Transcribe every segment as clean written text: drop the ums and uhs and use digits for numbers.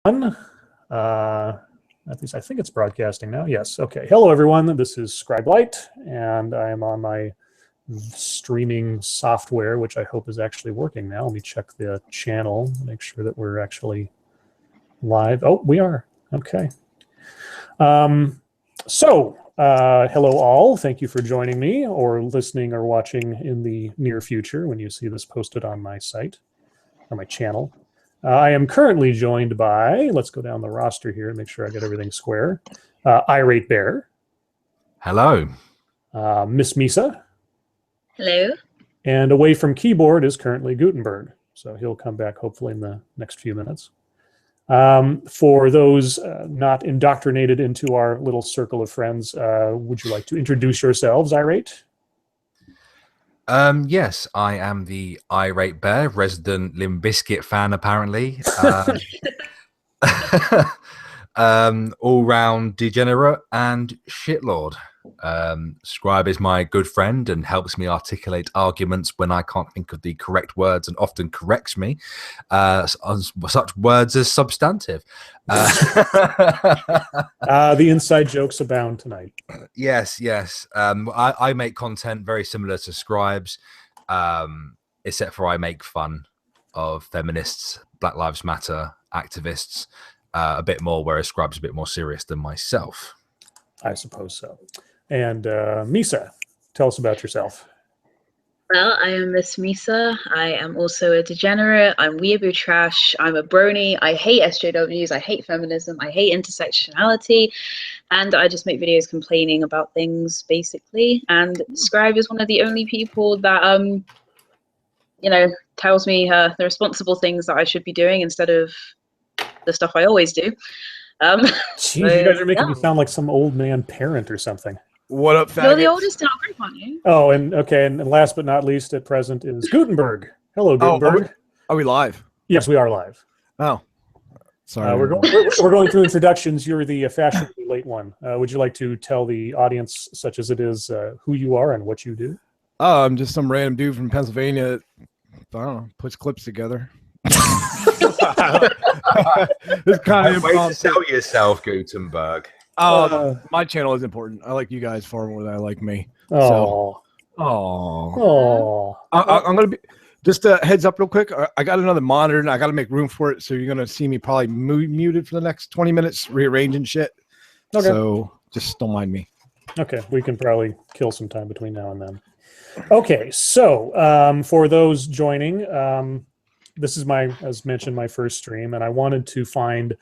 At least I think it's broadcasting now. Yes. Okay. Hello, everyone. This is ScribeLite, and I am on my streaming software, which I hope is actually working now. Let me check the channel, make sure that we're actually live. Oh, we are. Okay. Hello all. Thank you for joining me or listening or watching in the near future when you see this posted on my site or my channel. I am currently joined by, let's go down the roster here and make sure I get everything square. Irate Bear. Hello. Miss Misa. Hello. And away from keyboard is currently Gutenberg. So he'll come back hopefully in the next few minutes. For those not indoctrinated into our little circle of friends, would you like to introduce yourselves, Irate? Yes, I am the Irate Bear, resident Limp Bizkit fan, apparently. All-round degenerate and shitlord. Scribe is my good friend and helps me articulate arguments when I can't think of the correct words and often corrects me on such words as substantive. The inside jokes abound tonight. Yes. I make content very similar to Scribe's, except for I make fun of feminists, Black Lives Matter activists a bit more, whereas Scribe's a bit more serious than myself. I suppose so. And Misa, tell us about yourself. Well, I am Miss Misa. I am also a degenerate. I'm weeaboo trash. I'm a brony. I hate SJWs. I hate feminism. I hate intersectionality. And I just make videos complaining about things, basically. And Scribe is one of the only people that, tells me the responsible things that I should be doing instead of the stuff I always do. Jeez, you guys are making me sound like some old man parent or something. What up, faggots? You're the oldest in our group, aren't you? Oh, and okay, and last but not least at present is Gutenberg. Hello, Gutenberg. Are we live? Yes, we are live. Oh, sorry. We're going through introductions. You're the fashionably late one. Would you like to tell the audience, such as it is, who you are and what you do? Oh, I'm just some random dude from Pennsylvania. I don't know, puts clips together. It's kind of way to sell yourself, Gutenberg. My channel is important. I like you guys far more than I like me. Oh, I'm gonna be just a heads up real quick. I got another monitor and I got to make room for it, so you're gonna see me probably muted for the next 20 minutes, rearranging shit. Okay. So just don't mind me. Okay, we can probably kill some time between now and then. Okay, so for those joining, this is as mentioned, my first stream, and I wanted to find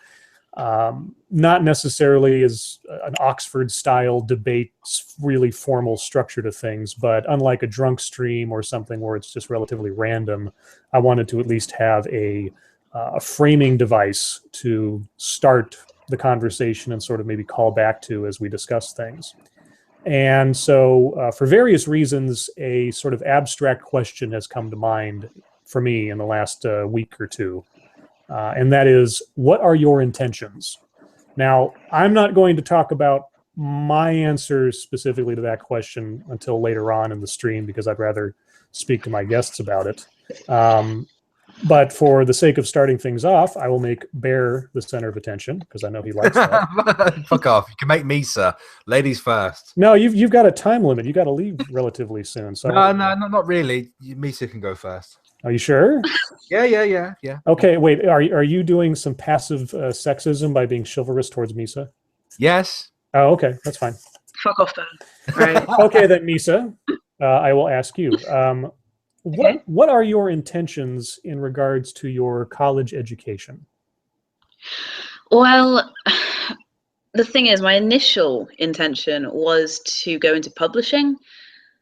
not necessarily as an Oxford-style debate, really formal structure to things, but unlike a drunk stream or something where it's just relatively random, I wanted to at least have a framing device to start the conversation and sort of maybe call back to as we discuss things. And so for various reasons, a sort of abstract question has come to mind for me in the last week or two. And that is, what are your intentions? Now, I'm not going to talk about my answers specifically to that question until later on in the stream because I'd rather speak to my guests about it. But for the sake of starting things off, I will make Bear the center of attention because I know he likes that. Fuck off. You can make Misa. Ladies first. No, you've got a time limit. You got to leave relatively soon. So no, not really. Misa can go first. Are you sure? Yeah. Okay, wait. Are you doing some passive sexism by being chivalrous towards Misa? Yes. Oh, okay. That's fine. Fuck off, Ben. Right. Okay, then, Misa, I will ask you. What are your intentions in regards to your college education? Well, the thing is, my initial intention was to go into publishing.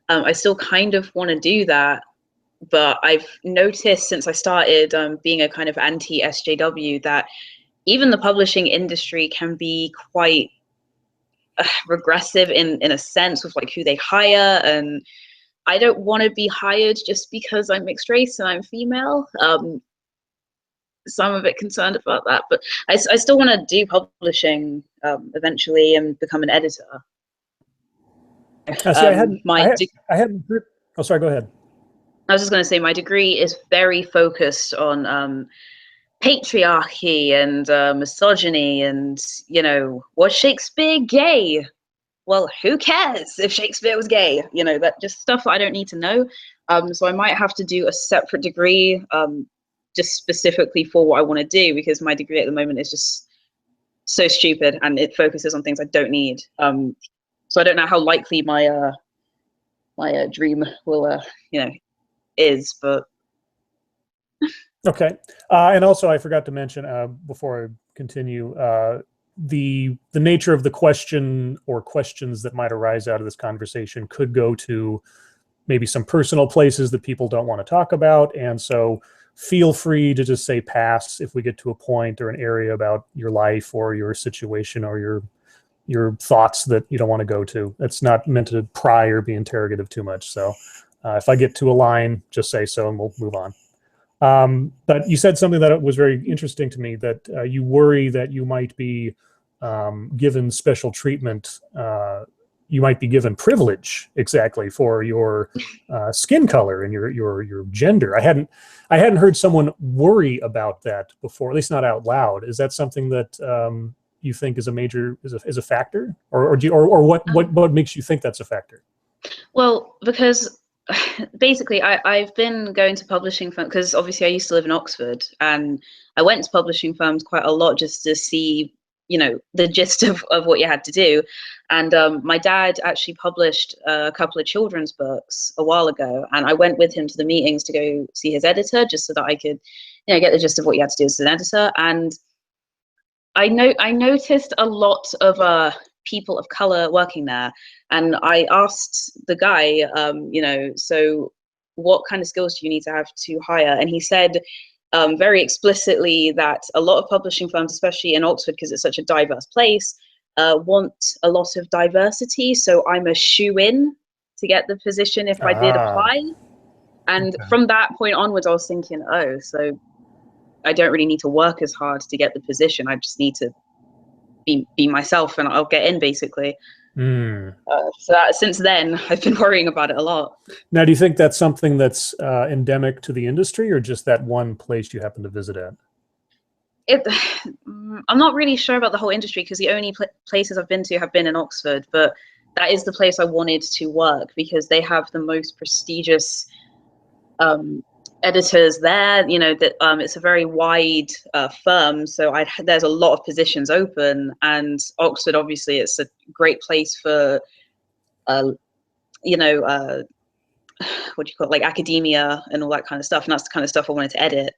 I still kind of want to do that. But I've noticed since I started being a kind of anti-SJW that even the publishing industry can be quite regressive in a sense with like who they hire. And I don't want to be hired just because I'm mixed race and I'm female. So I'm a bit concerned about that. But I still want to do publishing eventually and become an editor. I hadn't heard. Oh, sorry, go ahead. I was just going to say my degree is very focused on patriarchy and misogyny and, you know, was Shakespeare gay? Well, who cares if Shakespeare was gay? You know, that just stuff that I don't need to know. So I might have to do a separate degree just specifically for what I want to do, because my degree at the moment is just so stupid and it focuses on things I don't need. So I don't know how likely my my dream will, you know, is, but. Okay. And also, I forgot to mention before I continue, the nature of the question or questions that might arise out of this conversation could go to maybe some personal places that people don't want to talk about. And so feel free to just say pass if we get to a point or an area about your life or your situation or your thoughts that you don't want to go to. It's not meant to pry or be interrogative too much. So if I get to a line, just say so and we'll move on. But you said something that was very interesting to me, that you worry that you might be given special treatment. You might be given privilege, exactly, for your skin color and your gender. I hadn't heard someone worry about that before, at least not out loud. Is that something that you think is a major is a factor, or what makes you think that's a factor? Well, because basically I've been going to publishing firms, because obviously I used to live in Oxford, and I went to publishing firms quite a lot just to see, you know, the gist of what you had to do. And my dad actually published a couple of children's books a while ago, and I went with him to the meetings to go see his editor, just so that I could, you know, get the gist of what you had to do as an editor. And I noticed a lot of people of color working there, and I asked the guy, you know, so what kind of skills do you need to have to hire? And he said very explicitly that a lot of publishing firms, especially in Oxford, because it's such a diverse place, want a lot of diversity. So I'm a shoe-in to get the position if I did apply. And from that point onwards, I was thinking, oh, so I don't really need to work as hard to get the position. I just need to be myself and I'll get in, basically. So since then, I've been worrying about it a lot. Now, do you think that's something that's endemic to the industry, or just that one place you happen to visit at? I'm not really sure about the whole industry, because the only places I've been to have been in Oxford, but that is the place I wanted to work because they have the most prestigious editors there. You know, that it's a very wide firm, so there's a lot of positions open, and Oxford, obviously, it's a great place for you know, what do you call it, like academia and all that kind of stuff, and that's the kind of stuff I wanted to edit.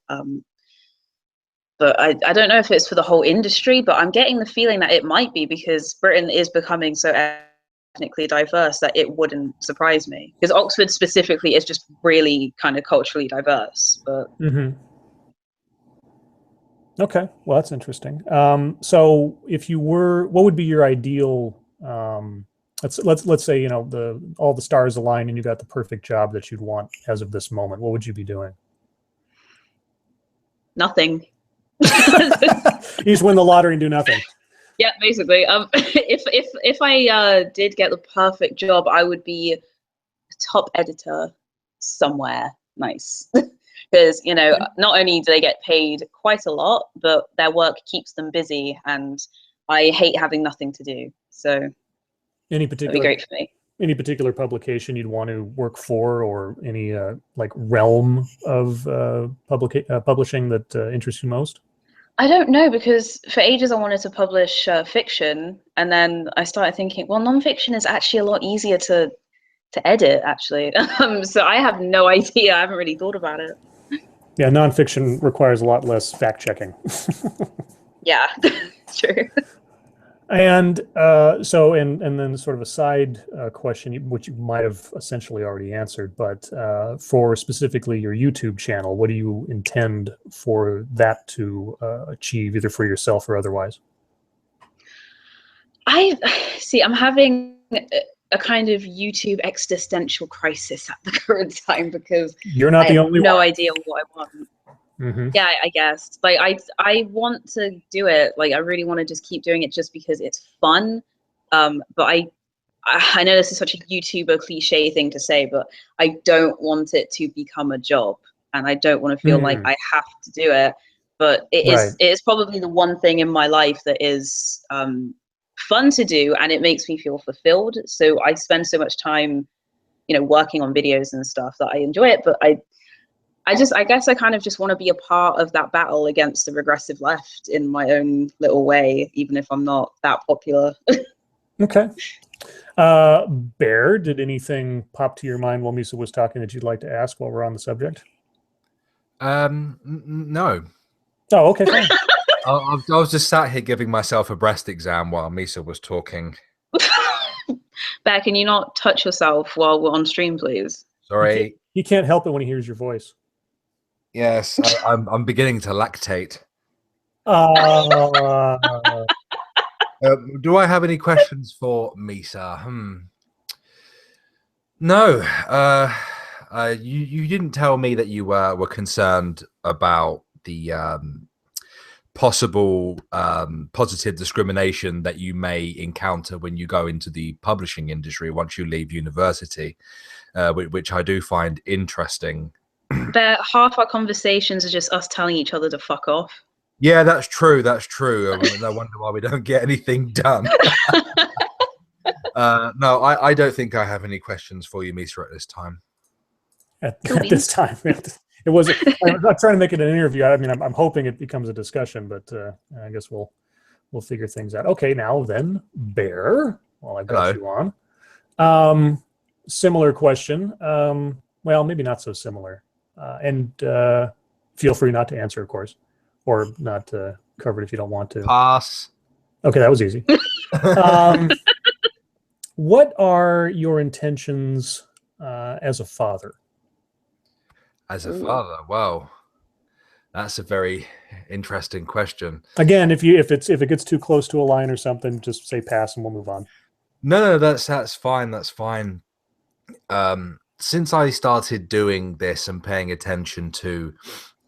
But I don't know if it's for the whole industry, but I'm getting the feeling that it might be, because Britain is becoming so ethnically diverse that it wouldn't surprise me, because Oxford specifically is just really kind of culturally diverse. But Okay, well, that's interesting. So if you were, what would be your ideal, let's say, you know, all the stars align and you got the perfect job that you'd want as of this moment, what would you be doing? Nothing. You just win the lottery and do nothing. Yeah, basically. If I did get the perfect job, I would be a top editor somewhere nice. Because, you know, not only do they get paid quite a lot, but their work keeps them busy, and I hate having nothing to do. So that'd be great for me. Any particular publication you'd want to work for, or any like realm of publishing that interests you most? I don't know, because for ages I wanted to publish fiction, and then I started thinking, well, nonfiction is actually a lot easier to edit, actually. So I have no idea. I haven't really thought about it. Yeah, nonfiction requires a lot less fact checking. Yeah, true. And so, and then sort of a side question, which you might have essentially already answered, but for specifically your YouTube channel, what do you intend for that to achieve, either for yourself or otherwise? I'm having a kind of YouTube existential crisis at the current time, because you're not the only one. No idea what I want. Yeah, I guess. Like I want to do it. Like I really want to just keep doing it just because it's fun. But I know this is such a YouTuber cliche thing to say, but I don't want it to become a job, and I don't want to feel like I have to do it. But Right. it is probably the one thing in my life that is fun to do, and it makes me feel fulfilled. So I spend so much time, working on videos and stuff that I enjoy it. But I guess I kind of just want to be a part of that battle against the regressive left in my own little way, even if I'm not that popular. Okay. Bear, did anything pop to your mind while Misa was talking that you'd like to ask while we're on the subject? No. Oh, okay, fine. I was just sat here giving myself a breast exam while Misa was talking. Bear, can you not touch yourself while we're on stream, please? Sorry. He can't help it when he hears your voice. Yes, I'm beginning to lactate. Do I have any questions for Misa? No. You didn't tell me that you were concerned about the possible positive discrimination that you may encounter when you go into the publishing industry once you leave university, which I do find interesting. Half our conversations are just us telling each other to fuck off. Yeah, that's true. That's true. No wonder why we don't get anything done. No, I don't think I have any questions for you, Misa, at this time. At this time, it wasn't. I'm not trying to make it an interview. I mean, I'm hoping it becomes a discussion, but I guess we'll figure things out. Okay, now then, Bear. Well, I've got you on. Similar question. Well, maybe not so similar. And feel free not to answer, of course, or not to cover it if you don't want to. Pass. Okay, that was easy. What are your intentions as a father? As a father, wow, that's a very interesting question. Again, if it gets too close to a line or something, just say pass and we'll move on. No, that's fine. That's fine. Since I started doing this and paying attention to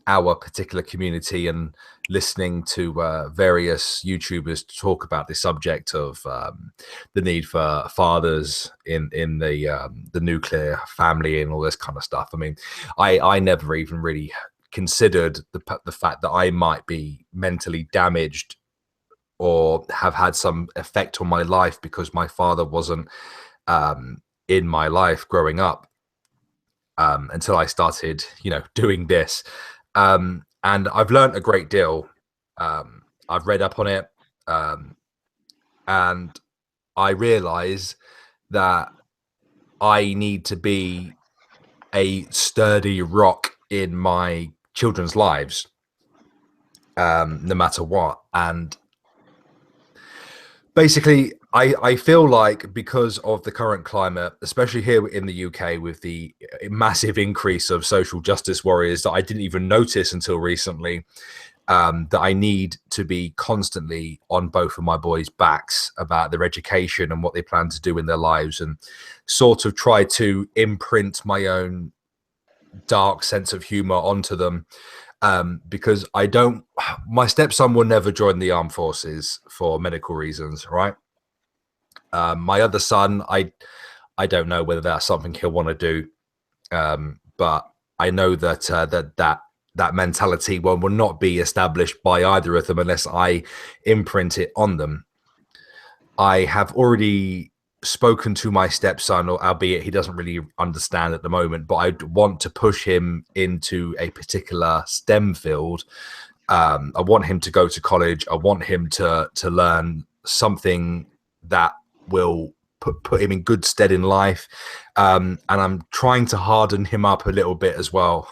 our particular community and listening to various YouTubers talk about the subject of the need for fathers in the nuclear family and all this kind of stuff. I mean, I never even really considered the fact that I might be mentally damaged or have had some effect on my life because my father wasn't in my life growing up until I started, doing this. And I've learned a great deal. I've read up on it, and I realize that I need to be a sturdy rock in my children's lives, no matter what. And basically, I feel like because of the current climate, especially here in the UK, with the massive increase of social justice warriors that I didn't even notice until recently, that I need to be constantly on both of my boys' backs about their education and what they plan to do in their lives, and sort of try to imprint my own dark sense of humor onto them. Because my stepson will never join the armed forces for medical reasons, right? My other son, I don't know whether that's something he'll want to do, but I know that that mentality will not be established by either of them unless I imprint it on them. I have already spoken to my stepson, albeit he doesn't really understand at the moment, but I want to push him into a particular STEM field. I want him to go to college. I want him to learn something that will put him in good stead in life. And I'm trying to harden him up a little bit as well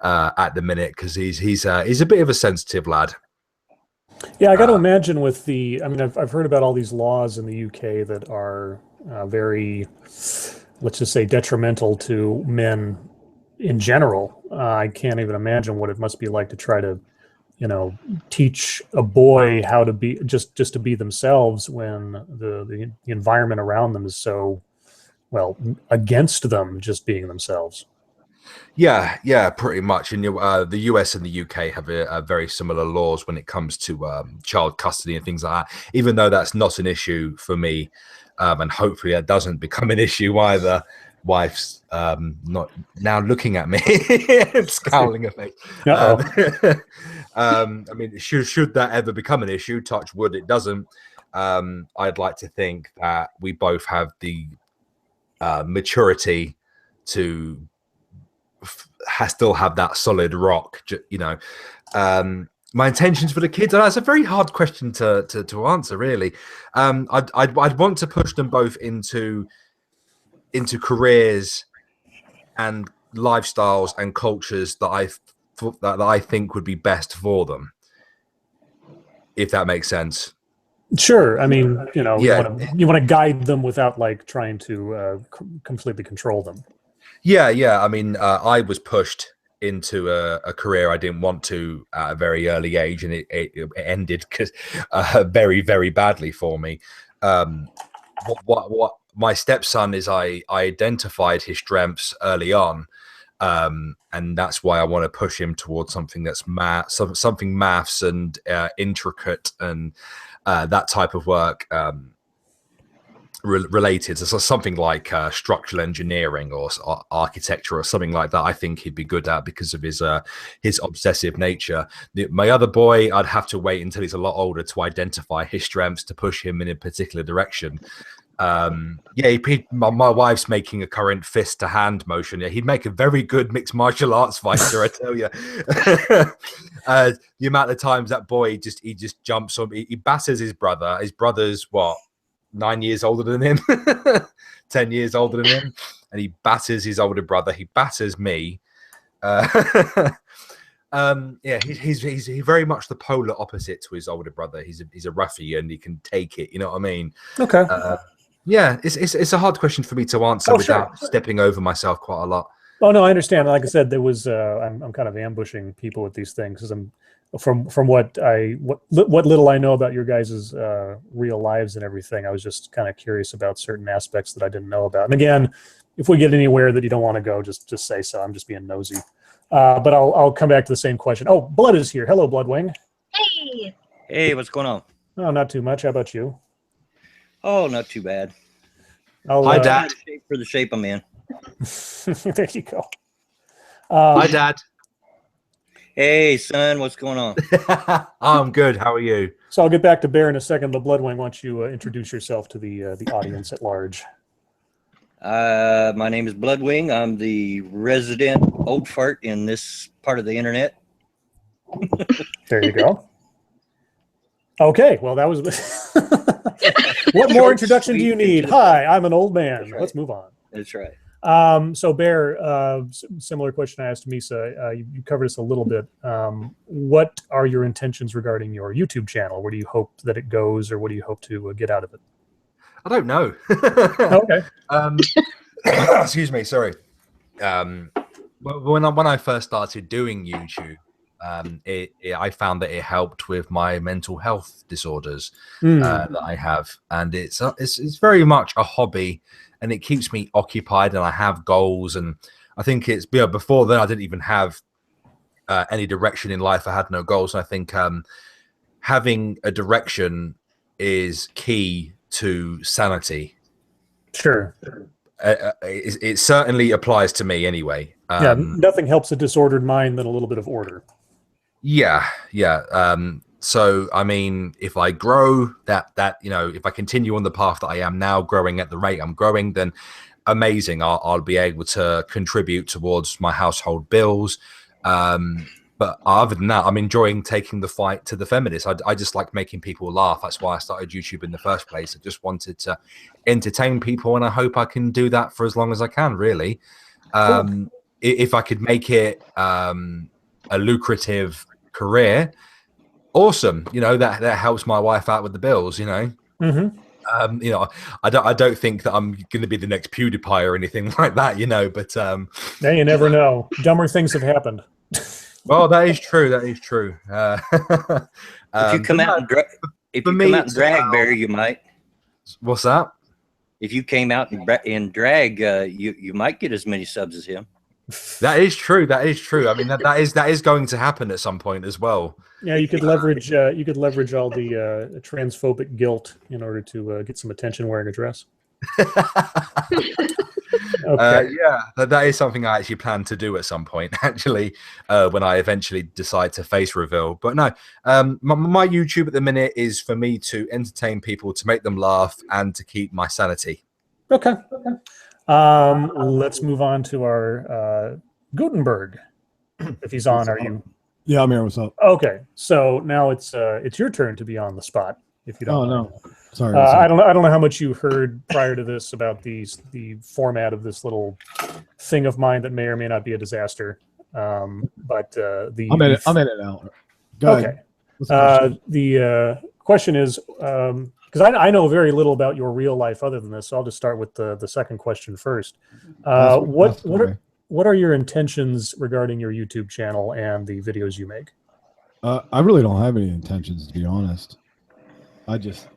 at the minute, because he's a bit of a sensitive lad. Yeah, I got to imagine with I've heard about all these laws in the UK that are very, let's just say, detrimental to men in general. I can't even imagine what it must be like to try to, teach a boy how to be just to be themselves when the environment around them is so, well, against them just being themselves. Yeah, pretty much. And the US and the UK have very similar laws when it comes to child custody and things like that, even though that's not an issue for me. And hopefully that doesn't become an issue either. Wife's not now looking at me and scowling at me. I mean, should that ever become an issue, touch wood, it doesn't. I'd like to think that we both have the maturity to still have that solid rock, you know. My intentions for the kids, that's a very hard question to answer, really. I'd want to push them both into careers and lifestyles and cultures that I think would be best for them, if that makes sense. Sure. I mean, you know, Yeah. you want to guide them without like trying to completely control them. Yeah. I mean, I was pushed into a career I didn't want to at a very early age, and it ended very, very badly for me. What my stepson is, I identified his strengths early on, and that's why I want to push him towards something that's something maths and intricate and that type of work related. So something like structural engineering or architecture or something like that. I think he'd be good at because of his obsessive nature. My other boy, I'd have to wait until he's a lot older to identify his strengths to push him in a particular direction. My wife's making a current fist to hand motion. Yeah, he'd make a very good mixed martial arts fighter, I tell you. The amount of times that boy he just jumps on, he batters his brother. His brother's what, 9 years older than him, 10 years older than him, and he batters his older brother. He batters me. He's very much the polar opposite to his older brother. He's a roughie and he can take it. You know what I mean? Okay. Yeah, it's a hard question for me to answer without stepping over myself quite a lot. Oh no, I understand. Like I said, there was I'm kind of ambushing people with these things because I'm from what little I know about your guys' real lives and everything. I was just kind of curious about certain aspects that I didn't know about. And again, if we get anywhere that you don't want to go, just say so. I'm just being nosy. But I'll come back to the same question. Oh, Blood is here. Hello, Bloodwing. Hey. Hey, what's going on? Oh, not too much. How about you? Oh, not too bad. Hi, Dad. For the shape I'm in. There you go. Hi, Dad. Hey, son, what's going on? I'm good. How are you? So I'll get back to Bear in a second, but Bloodwing, why don't you introduce yourself to the audience at large? My name is Bloodwing. I'm the resident old fart in this part of the internet. There you go. Okay, well, that was... What more introduction do you need? Hi, I'm an old man. Right. Let's move on. That's right. So Bear, similar question I asked Misa. You covered this a little bit. What are your intentions regarding your YouTube channel? Where do you hope that it goes, or what do you hope to get out of it? I don't know. Okay. Excuse me. Sorry. When I first started doing YouTube, I found that it helped with my mental health disorders that I have, and it's very much a hobby, and it keeps me occupied, and I have goals, and I think it's before then I didn't even have any direction in life. I had no goals, and I think having a direction is key to sanity. Sure. It certainly applies to me anyway. Yeah, nothing helps a disordered mind than a little bit of order. Yeah. So, I mean, if I grow if I continue on the path that I am now, growing at the rate I'm growing, then amazing. I'll be able to contribute towards my household bills. But other than that, I'm enjoying taking the fight to the feminists. I just like making people laugh. That's why I started YouTube in the first place. I just wanted to entertain people, and I hope I can do that for as long as I can, really. Cool. If I could make it a lucrative career, awesome. That helps my wife out with the bills, Mm-hmm. I don't think that I'm going to be the next PewDiePie or anything like that, but now you never know. Dumber things have happened. Well, that is true. That is true. If you come out and drag, Bear, you might. What's that? If you came out and drag, you might get as many subs as him. That is true. That is true. I mean, that is going to happen at some point as well. Yeah, you could leverage all the transphobic guilt in order to get some attention wearing a dress. Okay. Yeah, that is something I actually plan to do at some point, actually, when I eventually decide to face reveal. But no, my YouTube at the minute is for me to entertain people, to make them laugh, and to keep my sanity. Okay. Let's move on to our Gutenberg. If he's on, are you? Yeah, I'm here. What's up? Okay. So now it's your turn to be on the spot. If you don't. Oh mind. no, sorry. I don't know how much you heard prior to this about the format of this little thing of mine that may or may not be a disaster. But I'm in it now. Go okay. ahead. What's the question? The question is because I know very little about your real life other than this, so I'll just start with the second question first. What are your intentions regarding your YouTube channel and the videos you make? I really don't have any intentions, to be honest. I just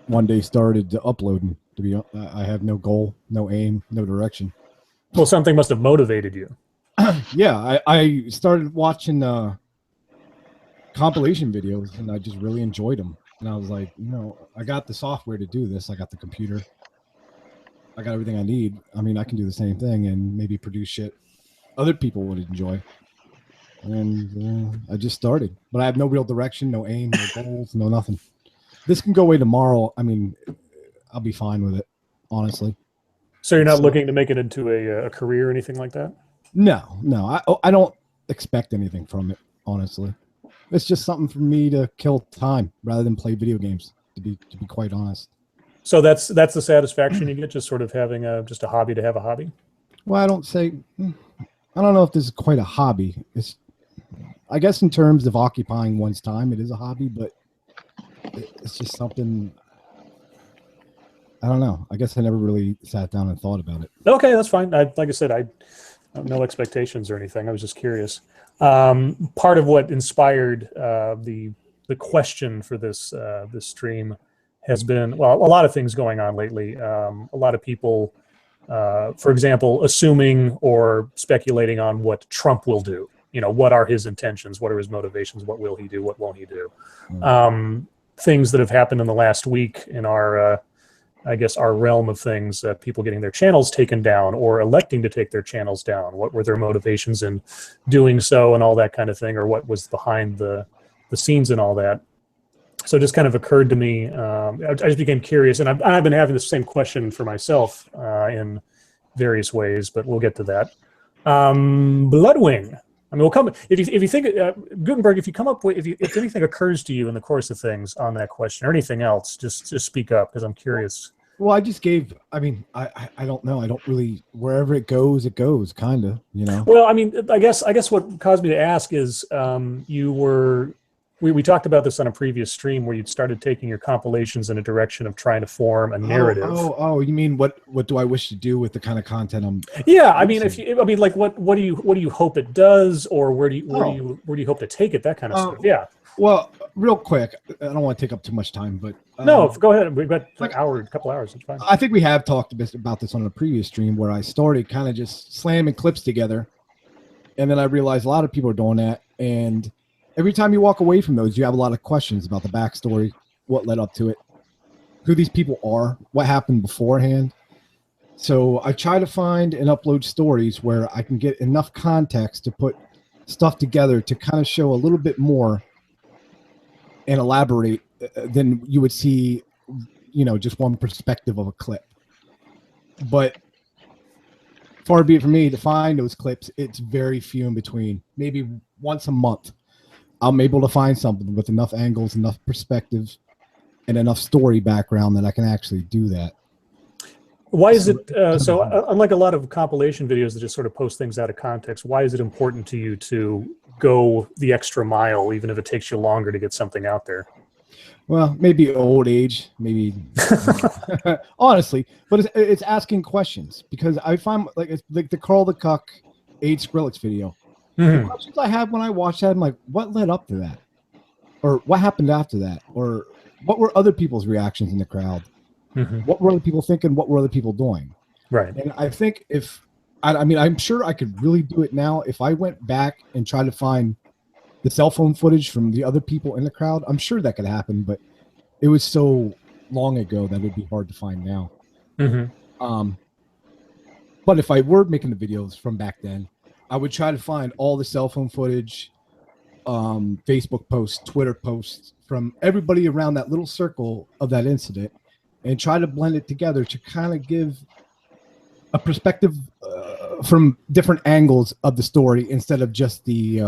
one day started uploading. I have no goal, no aim, no direction. Well, something must have motivated you. Yeah, I started watching compilation videos, and I just really enjoyed them. And I was like, I got the software to do this. I got the computer. I got everything I need. I mean, I can do the same thing and maybe produce shit other people would enjoy. And I just started, but I have no real direction, no aim, no goals, no nothing. This can go away tomorrow. I mean, I'll be fine with it, honestly. So you're not looking to make it into a career or anything like that? No. I don't expect anything from it, honestly. It's just something for me to kill time rather than play video games, to be quite honest. So that's the satisfaction you get, just sort of having just a hobby to have a hobby? Well, I don't know if this is quite a hobby. I guess in terms of occupying one's time, it is a hobby, but it's just something, I don't know. I guess I never really sat down and thought about it. Okay, that's fine. Like I said, I have no expectations or anything. I was just curious. Part of what inspired the question for this stream has been, well, a lot of things going on lately. A lot of people, for example, assuming or speculating on what Trump will do. What are his intentions? What are his motivations? What will he do? What won't he do? Things that have happened in the last week in our, I guess, our realm of things, people getting their channels taken down or electing to take their channels down. What were their motivations in doing so and all that kind of thing, or what was behind the scenes and all that? So it just kind of occurred to me. I just became curious, and I've been having the same question for myself in various ways, but we'll get to that. Bloodwing. I mean, we'll come if you think Gutenberg. If you come up with if anything occurs to you in the course of things on that question or anything else, just speak up because I'm curious. Well, I just gave. I mean, I don't know. I don't really. Wherever it goes, kind of. Well, I mean, I guess what caused me to ask is you were. We talked about this on a previous stream where you'd started taking your compilations in a direction of trying to form a narrative. Oh, you mean what do I wish to do with the kind of content I'm? Yeah, I mean, like what do you hope it does, or where do you hope to take it? That kind of stuff. Yeah. Well, real quick, I don't want to take up too much time, but no, go ahead. We've got a couple hours. It's fine. I think we have talked a bit about this on a previous stream where I started kind of just slamming clips together, and then I realized a lot of people are doing that, and every time you walk away from those, you have a lot of questions about the backstory, what led up to it, who these people are, what happened beforehand. So I try to find and upload stories where I can get enough context to put stuff together to kind of show a little bit more and elaborate than you would see, just one perspective of a clip. But far be it from me to find those clips. It's very few in between, maybe once a month. I'm able to find something with enough angles, enough perspectives, and enough story background that I can actually do that. Why is it, so unlike a lot of compilation videos that just sort of post things out of context, why is it important to you to go the extra mile, even if it takes you longer to get something out there? Well, maybe old age, maybe honestly, but it's asking questions because I find it's like the Carl the Cuck ate Skrillex video. The questions I have when I watch that, I'm like, what led up to that? Or what happened after that? Or what were other people's reactions in the crowd? What were other people thinking? What were other people doing? Right. And I think I'm sure I could really do it now. If I went back and tried to find the cell phone footage from the other people in the crowd, I'm sure that could happen, but it was so long ago that it would be hard to find now. But if I were making the videos from back then, I would try to find all the cell phone footage, Facebook posts, Twitter posts from everybody around that little circle of that incident, and try to blend it together to kind of give a perspective from different angles of the story instead of just the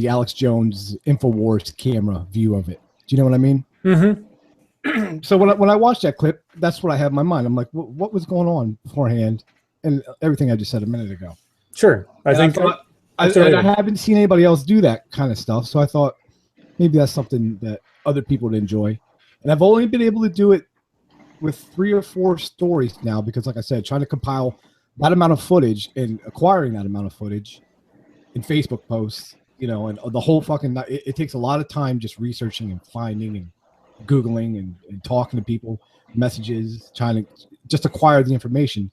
Alex Jones InfoWars camera view of it. Do you know what I mean? Mm-hmm. So when I watched that clip, that's what I have in my mind. I'm like, what was going on beforehand, and everything I just said a minute ago. Sure, I haven't seen anybody else do that kind of stuff, so I thought maybe that's something that other people would enjoy. And I've only been able to do it with 3 or 4 stories now because, like I said, trying to compile that amount of footage and acquiring that amount of footage in Facebook posts, you know, and the whole fucking it takes a lot of time just researching and finding and Googling and talking to people, messages, trying to just acquire the information.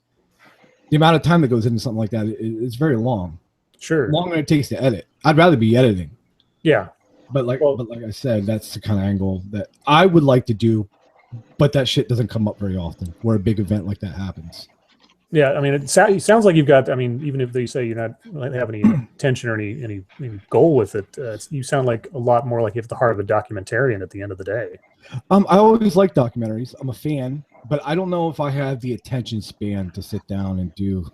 The amount of time that goes into something like that is very long. Sure. Longer than it takes to edit. I'd rather be editing. Yeah. But like I said, that's the kind of angle that I would like to do, but that shit doesn't come up very often where a big event like that happens. Yeah, I mean, it sounds like you've got. I mean, even if they say you're not have any intention or any goal with it, you sound like a lot more like you have the heart of a documentarian at the end of the day. I always like documentaries. I'm a fan, but I don't know if I have the attention span to sit down and do.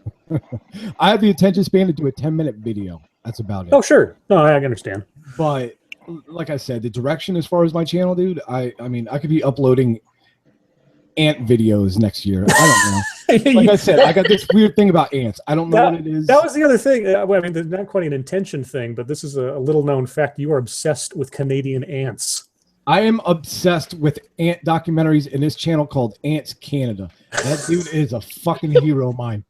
I have the attention span to do a 10-minute video. That's about it. Oh, sure. No, I understand. But like I said, the direction as far as my channel, dude, I mean, I could be uploading ant videos next year. I don't know. Like I said, I got this weird thing about ants. I don't know what it is. That was the other thing. Well, I mean, there's not quite an intention thing, but this is a little known fact. You are obsessed with Canadian ants. I am obsessed with ant documentaries in this channel called Ants Canada. That dude is a fucking hero of mine.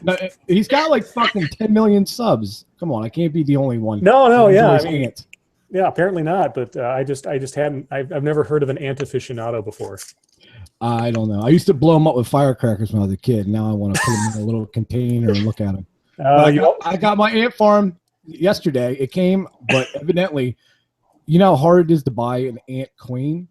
Now, he's got like fucking 10 million subs. Come on, I can't be the only one. No, yeah. I mean, ants. Yeah, apparently not. But I just hadn't. I've never heard of an ant aficionado before. I don't know. I used to blow them up with firecrackers when I was a kid. Now I want to put them in a little container and look at them. I got my ant farm yesterday. It came, but evidently, you know how hard it is to buy an ant queen?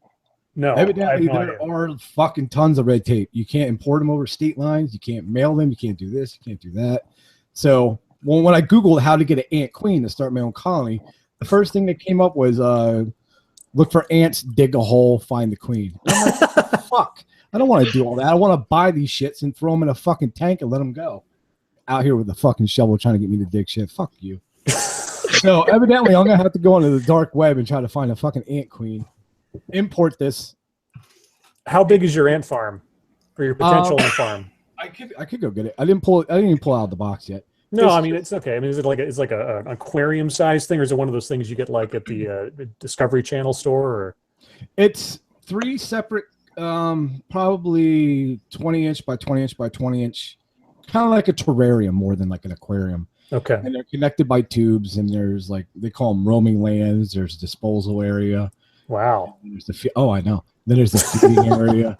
No. Evidently, there are fucking tons of red tape. You can't import them over state lines. You can't mail them. You can't do this. You can't do that. So when I Googled how to get an ant queen to start my own colony, the first thing that came up was look for ants, dig a hole, find the queen. I'm like, what the fuck? I don't want to do all that. I want to buy these shits and throw them in a fucking tank and let them go. Out here with the fucking shovel trying to get me to dig shit. Fuck you. So evidently, I'm going to have to go onto the dark web and try to find a fucking ant queen. Import this. How big is your ant farm? Or your potential ant farm? I could go get it. I didn't even pull out of the box yet. No, I mean, it's okay. I mean, is it like it's like an aquarium size thing, or is it one of those things you get like at the Discovery Channel store? Or it's 3 separate, probably 20-inch by 20-inch by 20-inch, kind of like a terrarium more than like an aquarium. Okay. And they're connected by tubes, and there's like they call them roaming lands. There's a disposal area. Wow. There's I know. Then there's the feeding area.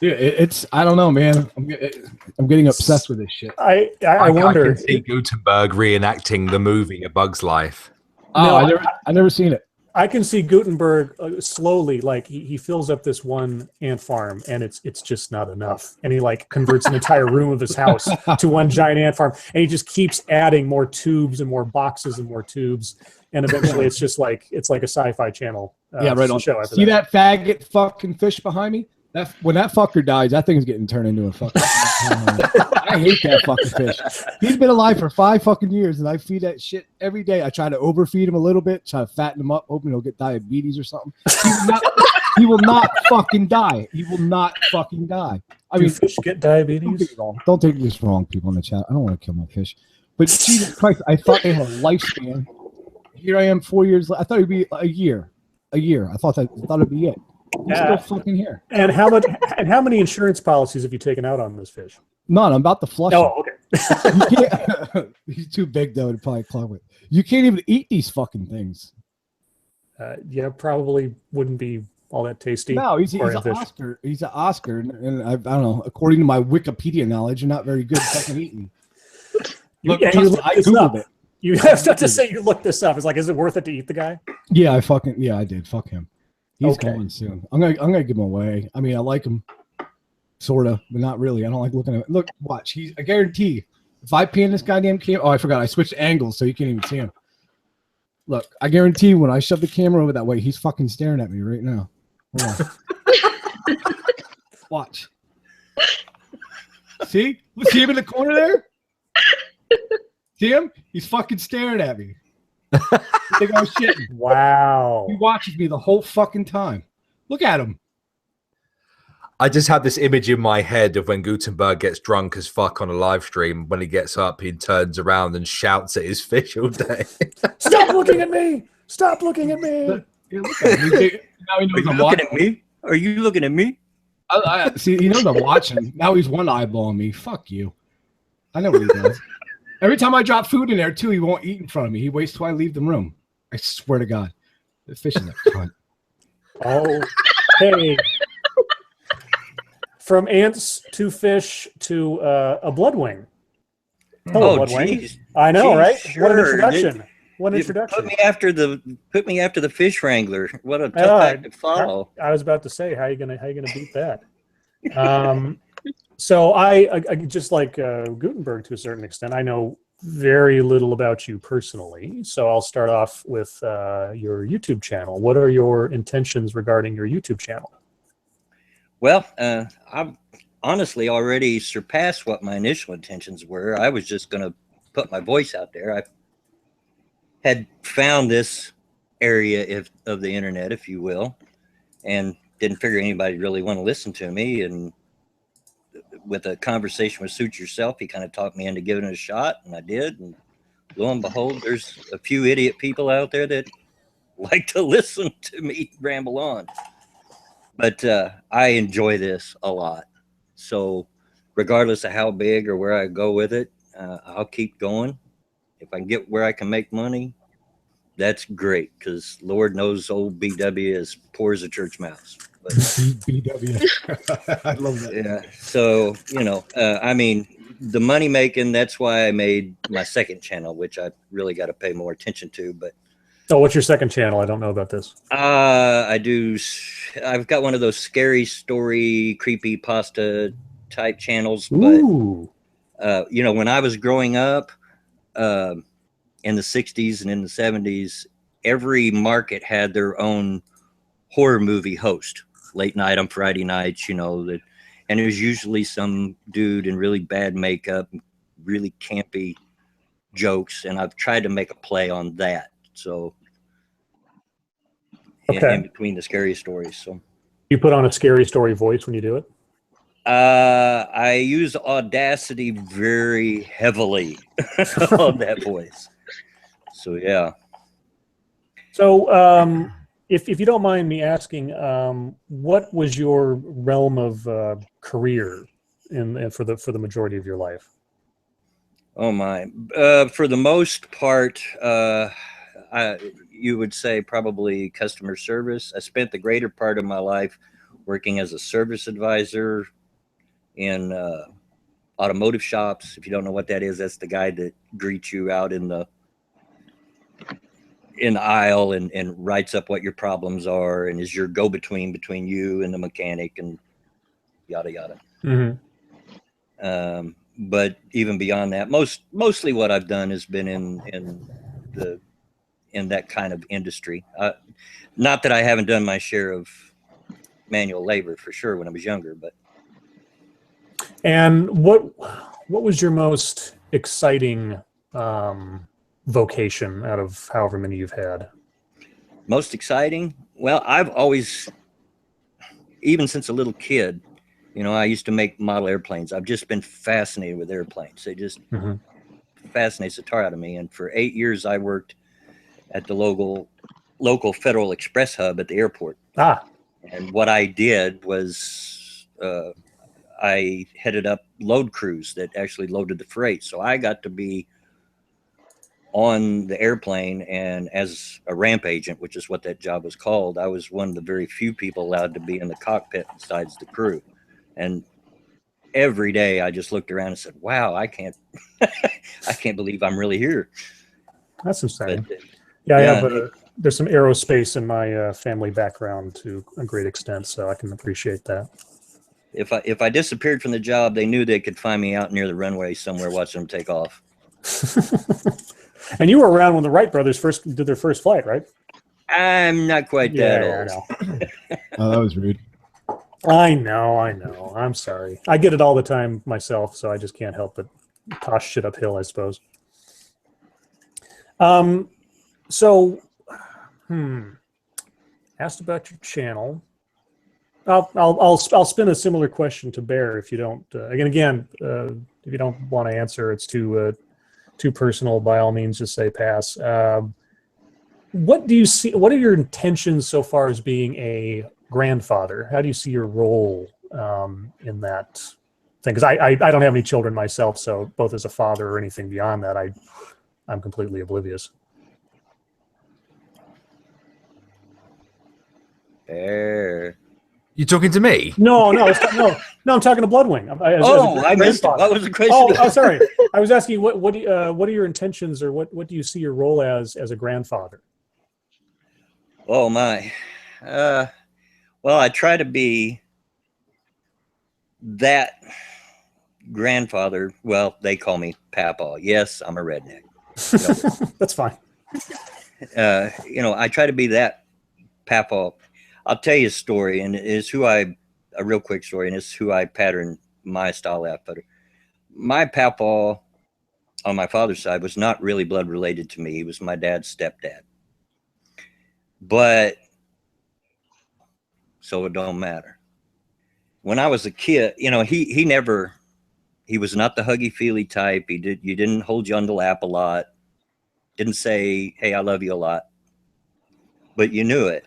Dude, it's I don't know, man. I'm getting obsessed with this shit. I wonder. I can see Gutenberg reenacting the movie A Bug's Life. Oh, no, I never seen it. I can see Gutenberg slowly, like he fills up this one ant farm, and it's just not enough, and he like converts an entire room of his house to one giant ant farm, and he just keeps adding more tubes and more boxes and more tubes, and eventually it's just like a sci-fi channel. Right on. Show. See that faggot fucking fish behind me? When that fucker dies, that thing's getting turned into a fucking. I hate that fucking fish. He's been alive for 5 fucking years, and I feed that shit every day. I try to overfeed him a little bit, try to fatten him up, hoping he'll get diabetes or something. He will not fucking die. He will not fucking die. I mean, fish get diabetes? Don't take this wrong, people in the chat. I don't want to kill my fish, but Jesus Christ, I thought they had a lifespan. Here I am, 4 years. I thought it'd be a year. I thought it'd be it. He's still fucking here. And how many insurance policies have you taken out on this fish? None. I'm about to flush him. Oh, okay. He's too big though to probably club with. You can't even eat these fucking things. Yeah, probably wouldn't be all that tasty. No, he's an Oscar. He's an Oscar, and I don't know. According to my Wikipedia knowledge, you're not very good at fucking eating. Look, I Googled it. You have to say you looked this up. It's like, is it worth it to eat the guy? Yeah, I did. Fuck him. He's going soon. I'm gonna give him away. I mean, I like him. sort of, but not really. I don't like looking at it. Look, watch. I guarantee, if I pan this goddamn camera, oh, I forgot. I switched angles so you can't even see him. Look, I guarantee when I shove the camera over that way, he's fucking staring at me right now. Hold on. Watch. See him in the corner there? See him? He's fucking staring at me. I think I was shitting. Wow. He watches me the whole fucking time. Look at him. I just have this image in my head of when Gutenberg gets drunk as fuck on a live stream. When he gets up, he turns around and shouts at his fish all day. Stop looking at me! Stop looking at me! Yeah, look at him. Now he knows Are you I'm looking watching. at me? Are you looking at me? See, he knows I'm watching. Now he's one eyeballing me. Fuck you. I know what he does. Every time I drop food in there, too, he won't eat in front of me. He waits till I leave the room. I swear to God. The fish is a cunt. Oh, hey. From ants to fish to a bloodwing. Hello, bloodwing. Geez. I know, Geez, right? sure. What an introduction. What an You introduction. Put me after the fish wrangler. What a tough act to follow. I was about to say, how you gonna beat that? So I just like Gutenberg to a certain extent. I know very little about you personally, so I'll start off with your YouTube channel. What are your intentions regarding your YouTube channel? Well, I've honestly already surpassed what my initial intentions were. I was just going to put my voice out there. I had found this area of the internet, if you will, and didn't figure anybody really want to listen to me. And with a conversation with Suit Yourself, he kind of talked me into giving it a shot, and I did. And lo and behold, there's a few idiot people out there that like to listen to me ramble on. But I enjoy this a lot. So regardless of how big or where I go with it, I'll keep going. If I can get where I can make money, that's great, because Lord knows old BW is poor as a church mouse. But, BW. I love that. yeah. So, I mean, the money making, that's why I made my second channel, which I really got to pay more attention to. But Oh, what's your second channel? I don't know about this. I've got one of those scary story, creepy pasta type channels. Ooh. But, when I was growing up in the 60s and in the 70s, every market had their own horror movie host. Late night on Friday nights, and it was usually some dude in really bad makeup, really campy jokes. And I've tried to make a play on that. So in between the scary stories. So you put on a scary story voice when you do it? I use Audacity very heavily on that voice. So yeah. So if you don't mind me asking, what was your realm of career for the majority of your life? Oh my! For the most part, you would say probably customer service. I spent the greater part of my life working as a service advisor in automotive shops. If you don't know what that is, that's the guy that greets you out in the aisle and writes up what your problems are and is your go-between between you and the mechanic and yada yada. Mm-hmm. But even beyond that, mostly what I've done has been in that kind of industry. Not that I haven't done my share of manual labor for sure when I was younger, but. And what was your most exciting vocation out of however many you've had? Most exciting? Well, I've always, even since a little kid, I used to make model airplanes. I've just been fascinated with airplanes. They just fascinates the tar out of me. And for 8 years, I worked at the local Federal Express hub at the airport. And what I did was I headed up load crews that actually loaded the freight. So I got to be on the airplane, and as a ramp agent, which is what that job was called, I was one of the very few people allowed to be in the cockpit besides the crew. And every day I just looked around and said, wow, I can't believe I'm really here. That's insane. But, yeah, there's some aerospace in my family background to a great extent, so I can appreciate that. if I disappeared from the job, they knew they could find me out near the runway somewhere watching them take off. And you were around when the Wright brothers first did their first flight, right? I'm not quite that old. I know. Oh, that was rude. I know. I'm sorry. I get it all the time myself, so I just can't help but toss shit uphill, I suppose. So, asked about your channel. I'll spin a similar question to Bear if you don't. Again, if you don't want to answer, it's too personal. By all means, just say pass. What do you see? What are your intentions so far as being a grandfather? How do you see your role in that thing? Because I don't have any children myself, so both as a father or anything beyond that, I'm completely oblivious. There. You talking to me? No, I'm talking to Bloodwing. I missed it. What was the question? Oh, sorry. I was asking what are your intentions, or what do you see your role as a grandfather? Oh my. Well, I try to be that grandfather. Well, they call me Papa. Yes, I'm a redneck. That's fine. I try to be that Papa. I'll tell you a story, and it's a real quick story, and it's who I patterned my style after. My Papa on my father's side was not really blood related to me. He was my dad's stepdad. But so it don't matter. When I was a kid, he was not the huggy feely type. You didn't hold you on the lap a lot. Didn't say, "Hey, I love you" a lot. But you knew it.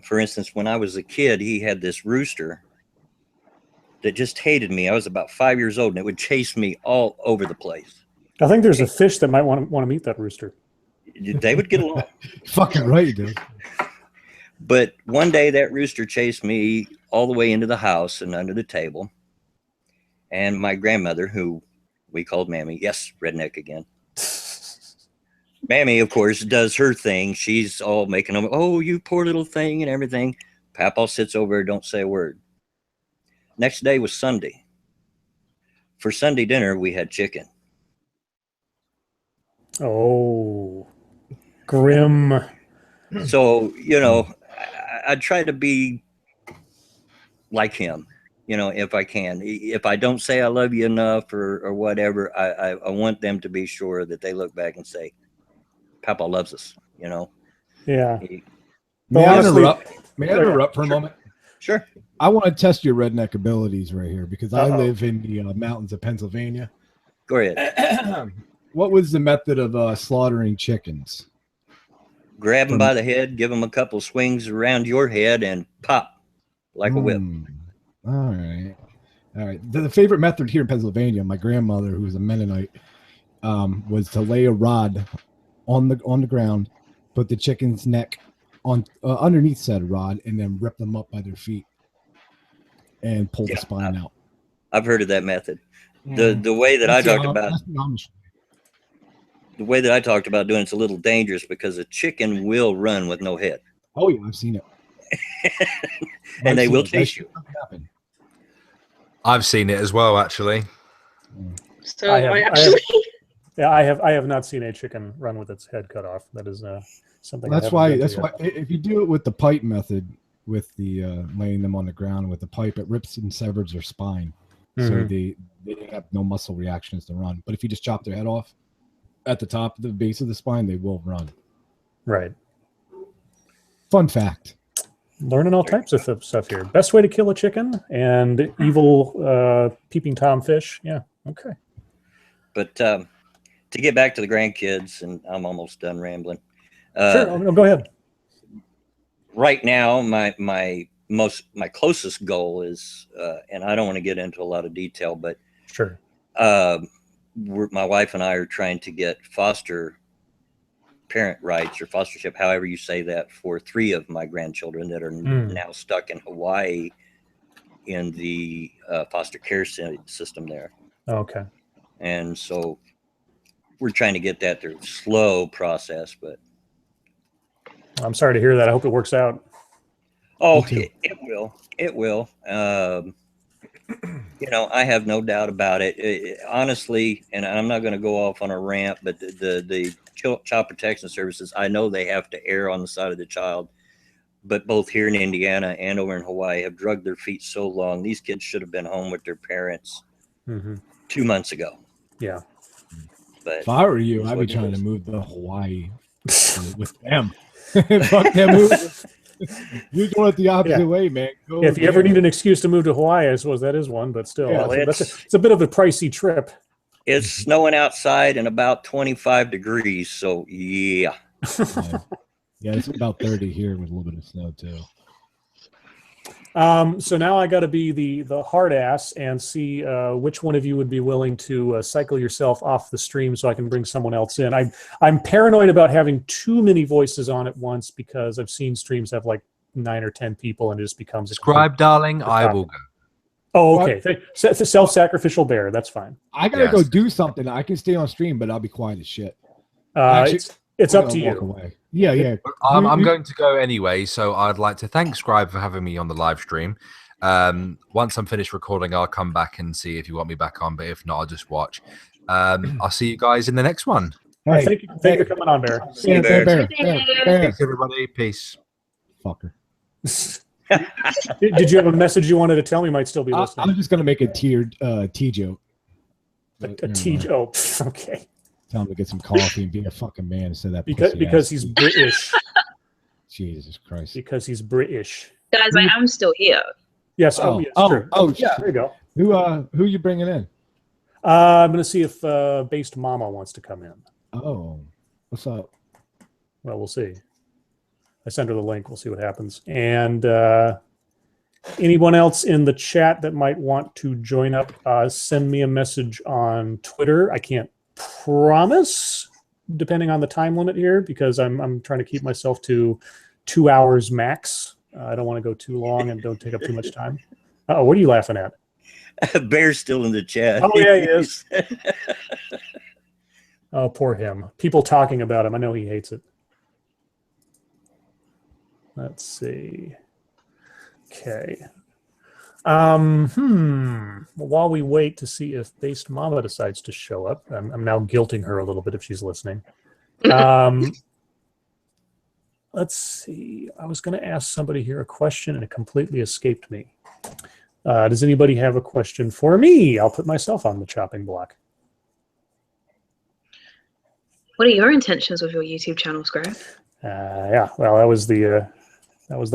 For instance, when I was a kid, he had this rooster that just hated me. I was about 5 years old, and it would chase me all over the place. I think there's a fish that might want to meet that rooster. They would get along. Fucking right, dude. But one day that rooster chased me all the way into the house and under the table. And my grandmother, who we called Mammy, yes, redneck again. Mammy, of course, does her thing. She's all making them, "Oh, you poor little thing," and everything. Papa sits over, don't say a word. Next day was Sunday. For Sunday dinner, we had chicken. Oh, grim. So, I try to be like him, if I can. If I don't say I love you enough or whatever, I want them to be sure that they look back and say, Papa loves us, Yeah. May I honestly- interrupt for a moment? Sure. I want to test your redneck abilities right here because I Uh-oh. live in the mountains of Pennsylvania. Go ahead. What was the method of slaughtering chickens? Grab them by the head, give them a couple swings around your head, and pop like a whip. All right. The favorite method here in Pennsylvania, my grandmother, who was a Mennonite, was to lay a rod on the ground, put the chicken's neck on underneath said rod, and then rip them up by their feet and pull the spine out. I've heard of that method. The way that I talked about doing it's a little dangerous because a chicken will run with no head. Oh yeah, I've seen it. And they will chase you. I've seen it as well, actually. So I actually. I have not seen a chicken run with its head cut off. That is something. That's why if you do it with the pipe method, with the laying them on the ground with the pipe, it rips and severs their spine, so they have no muscle reactions to run. But if you just chop their head off at the top, the base of the spine, they will run. Right. Fun fact. Learning all types of stuff here. Best way to kill a chicken and evil peeping Tom fish. Yeah. Okay. But to get back to the grandkids, and I'm almost done rambling. Sure. Go ahead. Right now, my closest goal is, and I don't want to get into a lot of detail, but sure. My wife and I are trying to get foster parent rights or fostership, however you say that, for 3 of my grandchildren that are now stuck in Hawaii in the foster care system there. Okay. And so we're trying to get that through a slow process, but I'm sorry to hear that. I hope it works out. oh, it will. It will. I have no doubt about it. Honestly, and I'm not going to go off on a rant, but the Child Protection Services, I know they have to err on the side of the child, but both here in Indiana and over in Hawaii have drugged their feet so long. These kids should have been home with their parents 2 months ago. Yeah. But If I were you, it's I'd what be it trying to is. move to Hawaii with them. Fuck them move. You're going it the opposite way, man. Go If you ever there. need an excuse to move to Hawaii, I suppose that is one, but still, Yeah, it's a bit of a pricey trip. It's snowing outside and about 25 degrees. So, yeah. Yeah, it's about 30 here with a little bit of snow, too. So now I got to be the hard ass and see which one of you would be willing to cycle yourself off the stream so I can bring someone else in. I'm paranoid about having too many voices on at once because I've seen streams have like 9 or 10 people and it just becomes a Scribe, darling, I will go. Oh, okay. Self-sacrificial bear. That's fine. I gotta go do something. I can stay on stream, but I'll be quiet as shit. Actually, it's I'm up to gonna walk you. away. Yeah. I'm going to go anyway, so I'd like to thank Scribe for having me on the live stream. Once I'm finished recording, I'll come back and see if you want me back on, but if not, I'll just watch. I'll see you guys in the next one. Hey, thank you for coming on, Bear. Bear. Thanks, everybody. Peace. Fucker. Did you have a message you wanted to tell me? Might still be listening. I'm just gonna make a tea joke. A tea joke. Okay. Tell him to get some coffee and be a fucking man instead of that. Because he's British. Jesus Christ. Because he's British. Guys, I am still here. Yes. True. Yeah. There you go. Who you bringing in? I'm going to see if Based Mama wants to come in. Oh, what's up? Well, we'll see. I send her the link. We'll see what happens. And anyone else in the chat that might want to join up, send me a message on Twitter. I can't promise, depending on the time limit here, because I'm trying to keep myself to 2 hours max. I don't want to go too long and don't take up too much time. Oh, what are you laughing at? Bear's still in the chat. Oh, yeah, he is. Oh, poor him. People talking about him. I know he hates it. Let's see. Okay. While we wait to see if Based Mama decides to show up, I'm now guilting her a little bit if she's listening. Let's see. I was going to ask somebody here a question and it completely escaped me. Does anybody have a question for me? I'll put myself on the chopping block. What are your intentions with your YouTube channel, Scribe? Yeah, well, that was the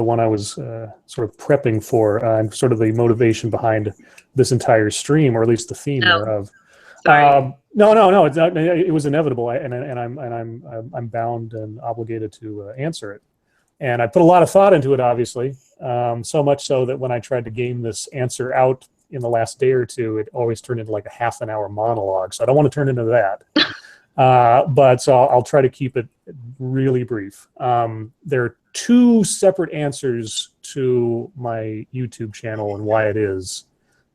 one I was sort of prepping for, sort of the motivation behind this entire stream, or at least the theme thereof. Sorry. No, it's not, it was inevitable, and I'm bound and obligated to answer it. And I put a lot of thought into it, obviously, so much so that when I tried to game this answer out in the last day or two, it always turned into like a half an hour monologue. So I don't want to turn into that. But so I'll try to keep it really brief. There are 2 separate answers to my YouTube channel and why it is.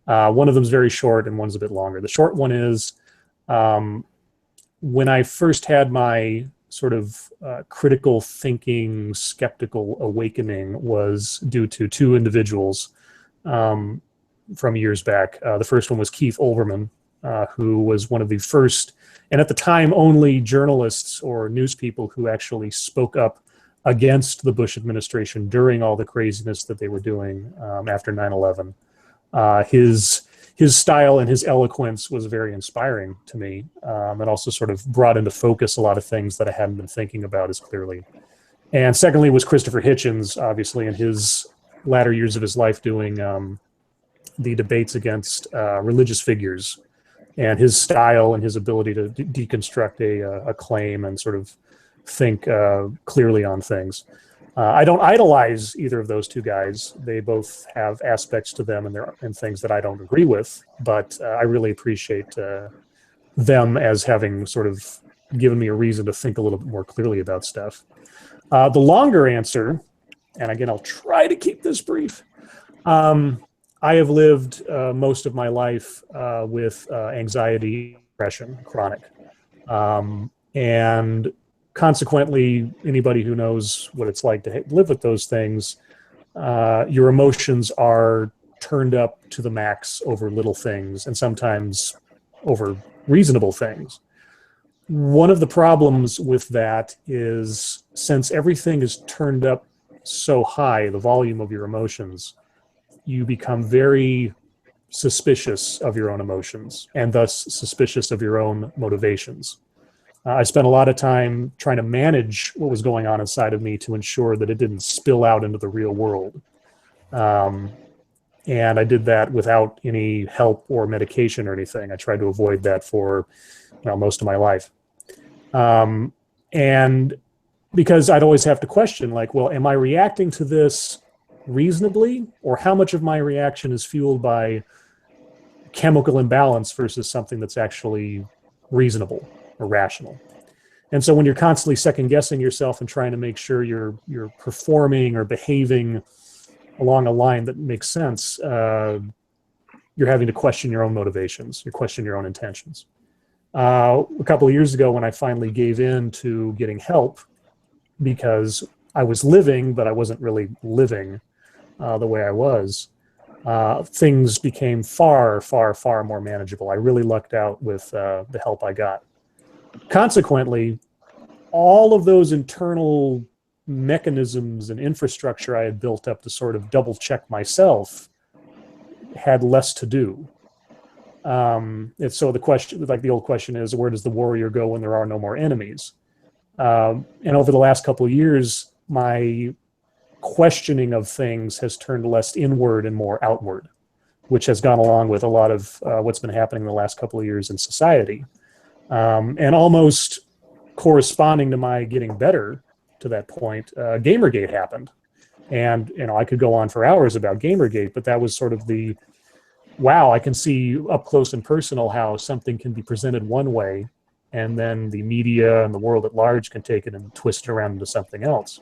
One of them is very short and one's a bit longer. The short one is when I first had my sort of critical thinking, skeptical awakening was due to 2 individuals from years back. The first one was Keith Olbermann, who was one of the first, and at the time only, journalists or news people who actually spoke up against the Bush administration during all the craziness that they were doing after 9/11. His style and his eloquence was very inspiring to me, and also sort of brought into focus a lot of things that I hadn't been thinking about as clearly. And secondly was Christopher Hitchens, obviously, in his latter years of his life doing the debates against religious figures, and his style and his ability to deconstruct a claim and sort of think clearly on things. I don't idolize either of those 2 guys. They both have aspects to them and things that I don't agree with, but I really appreciate them as having sort of given me a reason to think a little bit more clearly about stuff. The longer answer, and again, I'll try to keep this brief. I have lived most of my life with anxiety, depression, chronic. And consequently, anybody who knows what it's like to live with those things, your emotions are turned up to the max over little things and sometimes over reasonable things. One of the problems with that is, since everything is turned up so high, the volume of your emotions, you become very suspicious of your own emotions and thus suspicious of your own motivations. I spent a lot of time trying to manage what was going on inside of me to ensure that it didn't spill out into the real world. And I did that without any help or medication or anything. I tried to avoid that for, well, most of my life. And because I'd always have to question, like, well, am I reacting to this reasonably, or how much of my reaction is fueled by chemical imbalance versus something that's actually reasonable or rational? And so when you're constantly second guessing yourself and trying to make sure you're performing or behaving along a line that makes sense, you're having to question your own motivations, you question your own intentions. A couple of years ago, when I finally gave in to getting help, because I was living, but I wasn't really living the way I was, things became far, far, far more manageable. I really lucked out with the help I got. Consequently, all of those internal mechanisms and infrastructure I had built up to sort of double check myself had less to do. And so the question, like the old question is, where does the warrior go when there are no more enemies? And over the last couple of years, my questioning of things has turned less inward and more outward, which has gone along with a lot of what's been happening in the last couple of years in society. And almost corresponding to my getting better to that point, Gamergate happened. And, you know, I could go on for hours about Gamergate, but that was sort of the, wow, I can see up close and personal how something can be presented one way, and then the media and the world at large can take it and twist it around into something else.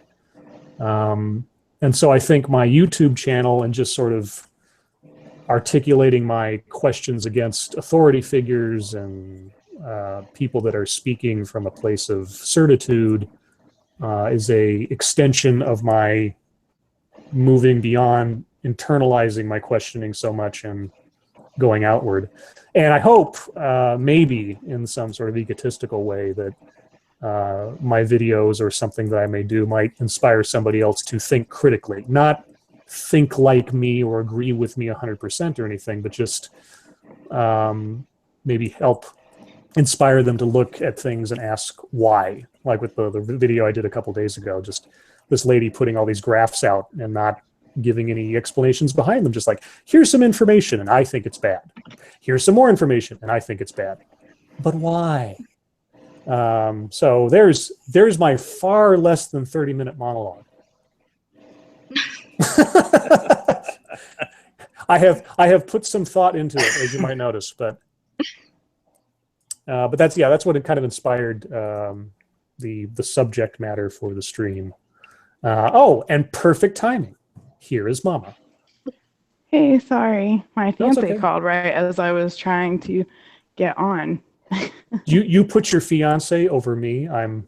And so I think my YouTube channel and just sort of articulating my questions against authority figures and people that are speaking from a place of certitude is a extension of my moving beyond internalizing my questioning so much and going outward. And I hope maybe in some sort of egotistical way that my videos or something that I may do might inspire somebody else to think critically, not think like me or agree with me 100% or anything, but just maybe help inspire them to look at things and ask why. Like with the video I did a couple days ago, just this lady putting all these graphs out and not giving any explanations behind them, just like, here's some information and I think it's bad. Here's some more information and I think it's bad. But why? So there's my far less than 30-minute monologue. I have put some thought into it, as you might notice, but that's what it kind of inspired the subject matter for the stream. Oh, and perfect timing. Here is Mama. Hey, sorry. My fiance okay. called right as I was trying to get on. You put your fiance over me. I'm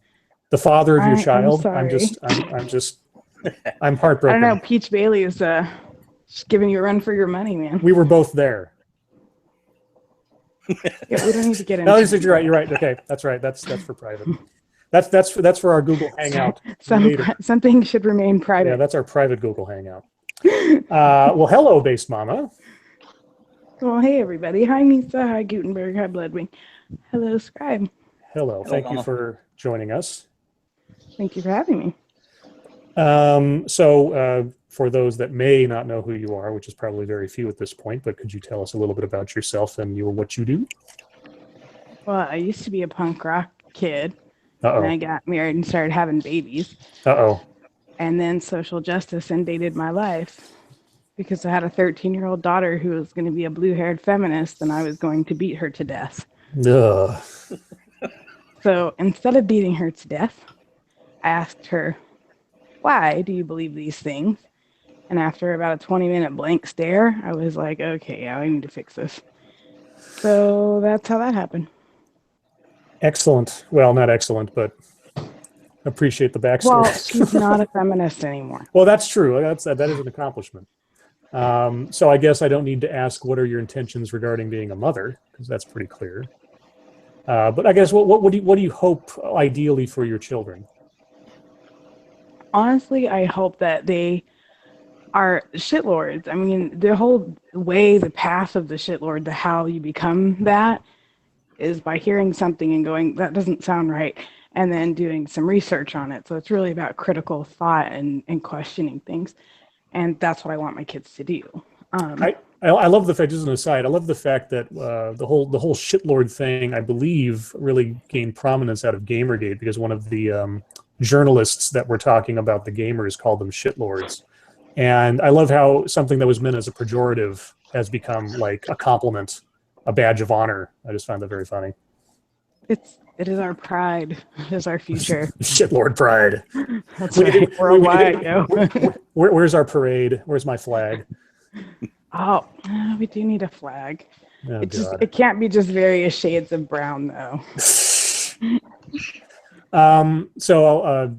the father of your child. I'm I'm heartbroken. I don't know. Peach Bailey is just giving you a run for your money, man. We were both there. Yeah, we don't need to get into No, you're right. You're right. Okay, that's right. That's for private. That's for our Google Hangout. Something should remain private. Yeah, that's our private Google Hangout. Well, hello, Base Mama. Well, hey, everybody. Hi, Misa. Hi, Gutenberg. Hi, Bloodwing. Hello, Scribe. Hello. Thank you for joining us. Thank you for having me. So for those that may not know who you are, which is probably very few at this point, but could you tell us a little bit about yourself and what you do? Well, I used to be a punk rock kid. Uh-oh. And I got married and started having babies. Uh-oh. And then social justice invaded my life because I had a 13-year-old daughter who was going to be a blue-haired feminist, and I was going to beat her to death. Ugh. So instead of beating her to death, I asked her, why do you believe these things? And after about a 20-minute blank stare, I was like, okay, yeah, I need to fix this. So that's how that happened. Excellent. Well, not excellent, but appreciate the backstory. Well, she's not a feminist anymore. Well, that's true. That is an accomplishment. So I guess I don't need to ask what are your intentions regarding being a mother, because that's pretty clear. But I guess what do you hope ideally for your children? Honestly, I hope that they are shitlords. I mean, the whole way, the path of the shitlord, to how you become that is by hearing something and going, that doesn't sound right, and then doing some research on it. So it's really about critical thought and questioning things. And that's what I want my kids to do. I love the fact, just an aside, I love the fact that the whole shitlord thing, I believe, really gained prominence out of Gamergate, because one of the journalists that were talking about the gamers called them shitlords. And I love how something that was meant as a pejorative has become like a compliment, a badge of honor. I just find that very funny. It is our pride. It is our future. Shitlord pride. That's right. Worldwide. Where's our parade? Where's my flag? Oh, we do need a flag. Oh, it can't be just various shades of brown, though. So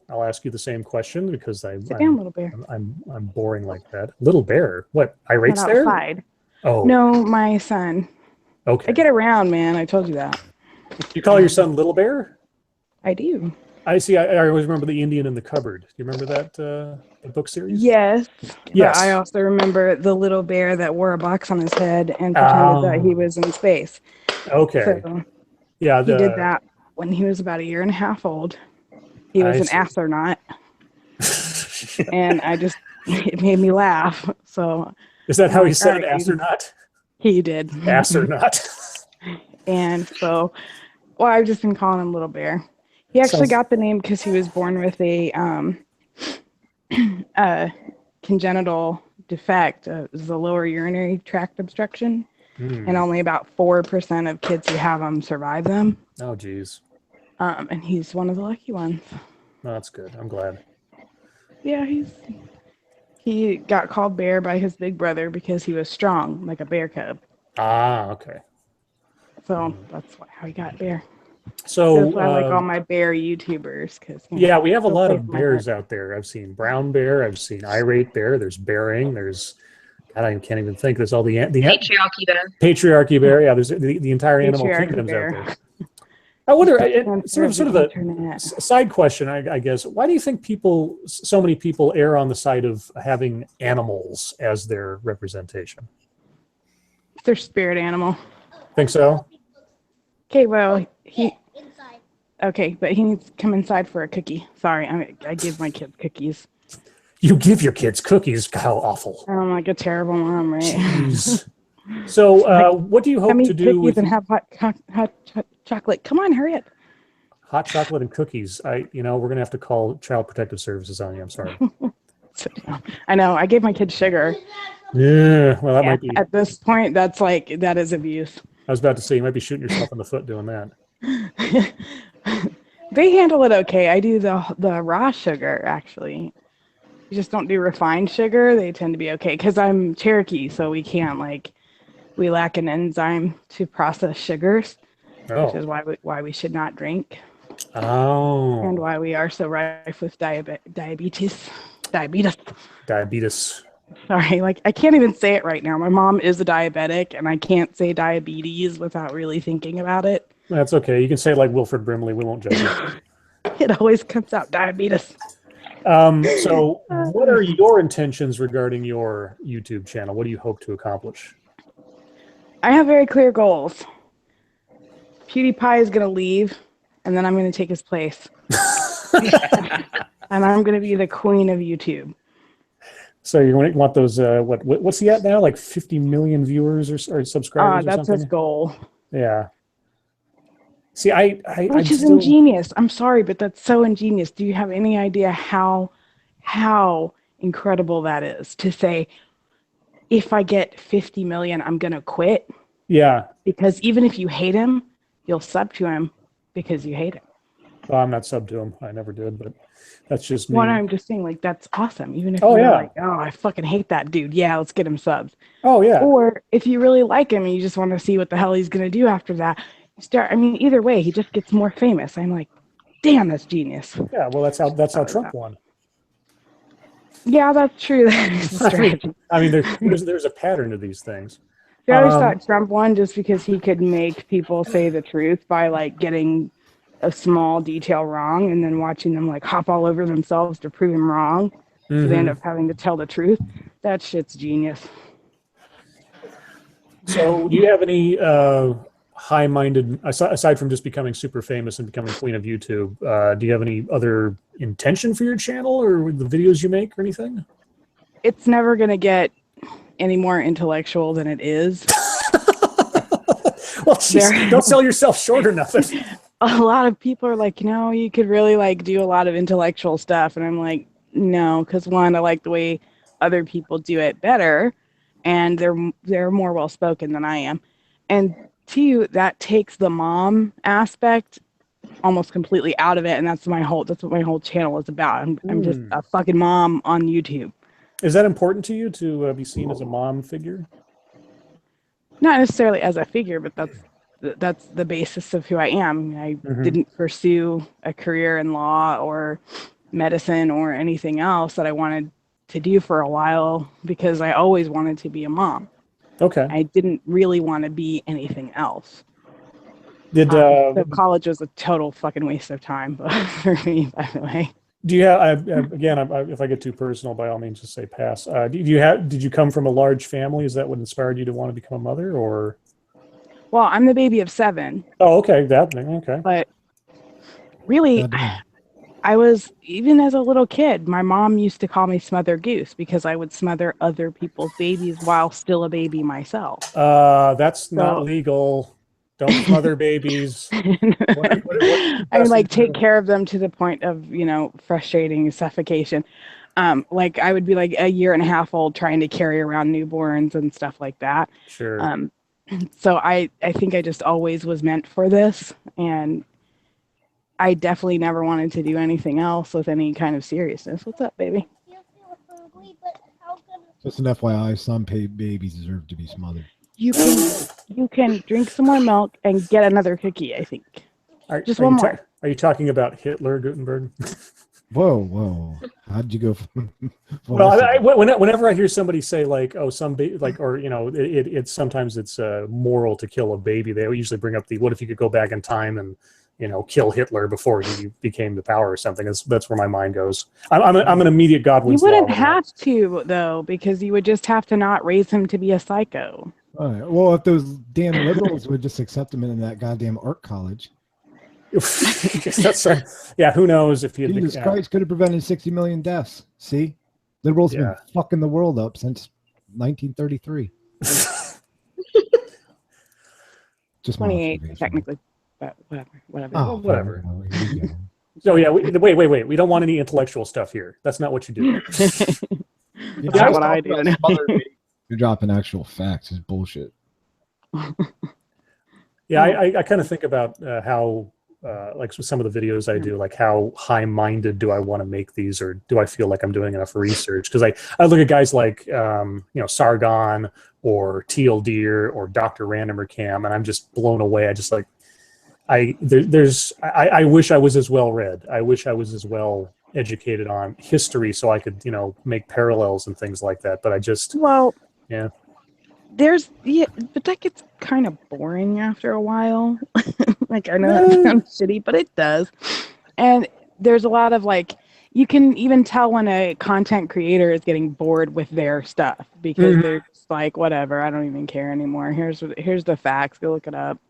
I'll ask you the same question, because Sit down, little bear. I'm boring like that. Little bear, what? Irate's there? Outside. Oh no, my son. Okay. I get around, man. I told you that. You call your son Little Bear? I do. I see. I always remember the Indian in the Cupboard. Do you remember that the book series? Yes. Yes. But I also remember the little bear that wore a box on his head and pretended that he was in space. Okay. So yeah. He did that when he was about 1.5 years old. He was an astronaut. And it made me laugh. So. Is that how he said astronaut? He did. Astronaut. And so, well, I've just been calling him Little Bear. He actually got the name because he was born with a congenital defect. It was a lower urinary tract obstruction. And only about 4% of kids who have them survive them. Oh, geez. And he's one of the lucky ones. Oh, that's good. I'm glad. Yeah, he got called Bear by his big brother because he was strong, like a bear cub. Ah, okay. So that's how he got Bear. So I like all my bear YouTubers, because yeah, we have a lot of bears out there. I've seen brown bear, I've seen irate bear. There's bearing. There's God, I can't even think. There's all the patriarchy bear. Patriarchy bear. Yeah, there's the entire animal kingdoms out there. I wonder, sort of a side question, I guess. Why do you think so many people err on the side of having animals as their representation? It's their spirit animal. Think so? Okay, well, okay, but he needs to come inside for a cookie. Sorry, I give my kids cookies. You give your kids cookies? How awful. I'm like a terrible mom, right? Jeez. So what do you hope to do with... and have hot chocolate. Come on, hurry up. Hot chocolate and cookies. We're going to have to call Child Protective Services on you. I'm sorry. I know. I gave my kids sugar. Yeah, well, that might be... At this point, that is abuse. I was about to say, you might be shooting yourself in the foot doing that. They handle it okay. I do the raw sugar, actually. You just don't do refined sugar. They tend to be okay. Because I'm Cherokee, so we can't, we lack an enzyme to process sugars, which is why we should not drink. Oh. And why we are so rife with diabetes. Sorry, I can't even say it right now. My mom is a diabetic, and I can't say diabetes without really thinking about it. That's okay. You can say it like Wilfred Brimley. We won't judge you. It always comes out diabetes. So what are your intentions regarding your YouTube channel? What do you hope to accomplish? I have very clear goals. PewDiePie is going to leave, and then I'm going to take his place. And I'm going to be the queen of YouTube. So you want those, what's he at now? Like 50 million viewers or subscribers or that's something? his goal. Yeah. See, Which is ingenious. I'm sorry, but that's so ingenious. Do you have any idea how incredible that is to say, if I get 50 million, I'm going to quit? Yeah. Because even if you hate him, you'll sub to him because you hate him. Well, I'm not sub to him. I never did, but that's just me. Well, I'm just saying, that's awesome. Even if you're like, oh, I fucking hate that dude. Yeah, let's get him subs. Oh, yeah. Or if you really like him and you just want to see what the hell he's going to do after that, either way, he just gets more famous. I'm like, damn, that's genius. Yeah, well, that's how Trump won. Yeah, that's true. That is a strategy. I mean, there's a pattern to these things. I always thought Trump won just because he could make people say the truth by like getting a small detail wrong and then watching them like hop all over themselves to prove him wrong. So they end up having to tell the truth. That shit's genius. So, do you have any high-minded, aside from just becoming super famous and becoming queen of YouTube, do you have any other intention for your channel or the videos you make or anything? It's never going to get any more intellectual than it is. Well, geez, don't sell yourself short or nothing. A lot of people are like, you could really like do a lot of intellectual stuff. And I'm like, no, because one, I like the way other people do it better. And they're more well-spoken than I am. And two, that takes the mom aspect almost completely out of it. And that's what my whole channel is about. I'm just a fucking mom on YouTube. Is that important to you to be seen as a mom figure? Not necessarily as a figure, but that's the basis of who I am. I didn't pursue a career in law or medicine or anything else that I wanted to do for a while because I always wanted to be a mom. Okay. I didn't really want to be anything else. So college was a total fucking waste of time for me, by the way. Do you have, again, if I get too personal, by all means, just say pass. Did you come from a large family? Is that what inspired you to want to become a mother, or? Well, I'm the baby of 7. Oh, okay. Okay. But really, I was, even as a little kid, my mom used to call me Smother Goose because I would smother other people's babies while still a baby myself. That's not legal. Don't smother babies. I like take care of them to the point of, frustrating suffocation. Like I would be like a year and a half old trying to carry around newborns and stuff like that. Sure. So I think I just always was meant for this, and I definitely never wanted to do anything else with any kind of seriousness. What's up, baby? Just an FYI, some babies deserve to be smothered. You can drink some more milk and get another cookie, I think. Just one more. Are you talking about Hitler, Gutenberg? Whoa. How'd you go from... Well, whenever I hear somebody say like, oh, it's sometimes it's moral to kill a baby, they usually bring up what if you could go back in time and, kill Hitler before he became the power or something. That's where my mind goes. I'm an immediate Godwin's law. You wouldn't law have to, though, because you would just have to not raise him to be a psycho. All right. Well, if those damn liberals would just accept him in that goddamn art college. That's right. Yeah, who knows if he'd... Jesus Christ could have prevented 60 million deaths. See? Liberals have been fucking the world up since 1933. Just 28, technically. But whatever. Oh, whatever. So yeah, wait. We don't want any intellectual stuff here. That's not what you do. That's what I do. You're dropping actual facts. It's bullshit. Yeah, I kind of think about how, like some of the videos I do, like how high-minded do I want to make these, or do I feel like I'm doing enough research? Because I look at guys like Sargon or Teal Deer or Dr. Randomer Cam, and I'm just blown away. I just like I wish I was as well read. I wish I was as well educated on history so I could make parallels and things like that. But I just yeah. But that gets kind of boring after a while. Like, I know that sounds shitty, but it does. And there's a lot of you can even tell when a content creator is getting bored with their stuff because they're just like, whatever, I don't even care anymore. Here's the facts. Go look it up.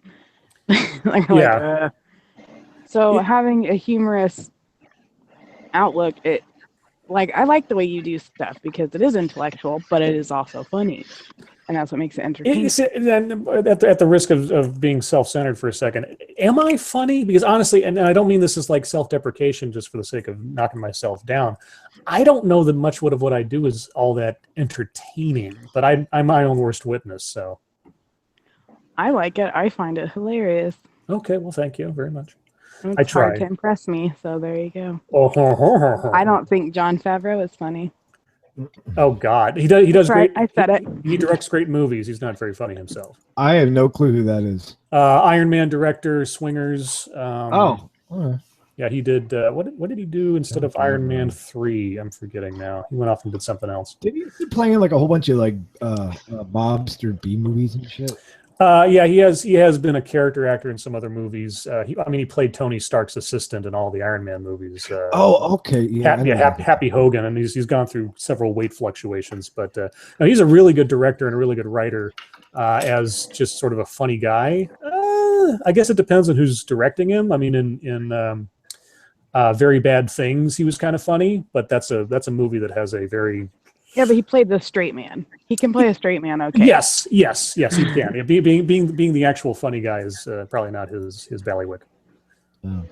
So having a humorous outlook, I like the way you do stuff because it is intellectual, but it is also funny. And that's what makes it entertaining. At the risk of being self-centered for a second, am I funny? Because honestly, and I don't mean this as like self-deprecation just for the sake of knocking myself down, I don't know that much of what I do is all that entertaining, but I'm my own worst witness, so. I like it. I find it hilarious. Okay, well, thank you very much. It's hard to impress me, so there you go. I don't think Jon Favreau is funny. Oh God, he does right. great. I said it. He directs great movies. He's not very funny himself. I have no clue who that is. Iron Man director, Swingers. Yeah, Yeah, he did. What did he do instead of Iron Man 3? I'm forgetting now. He went off and did something else. Did he play in like a whole bunch of like mobster B movies and shit? Yeah, he has been a character actor in some other movies. He played Tony Stark's assistant in all the Iron Man movies. Oh, okay. Yeah, Happy Hogan, and he's gone through several weight fluctuations. But no, he's a really good director and a really good writer. As just sort of a funny guy, I guess it depends on who's directing him. I mean, in Very Bad Things, he was kind of funny, but that's a movie that has a very Yeah, but he played the straight man. He can play a straight man, okay. Yes, he can. Yeah, being the actual funny guy is probably not his bailiwick. Oh.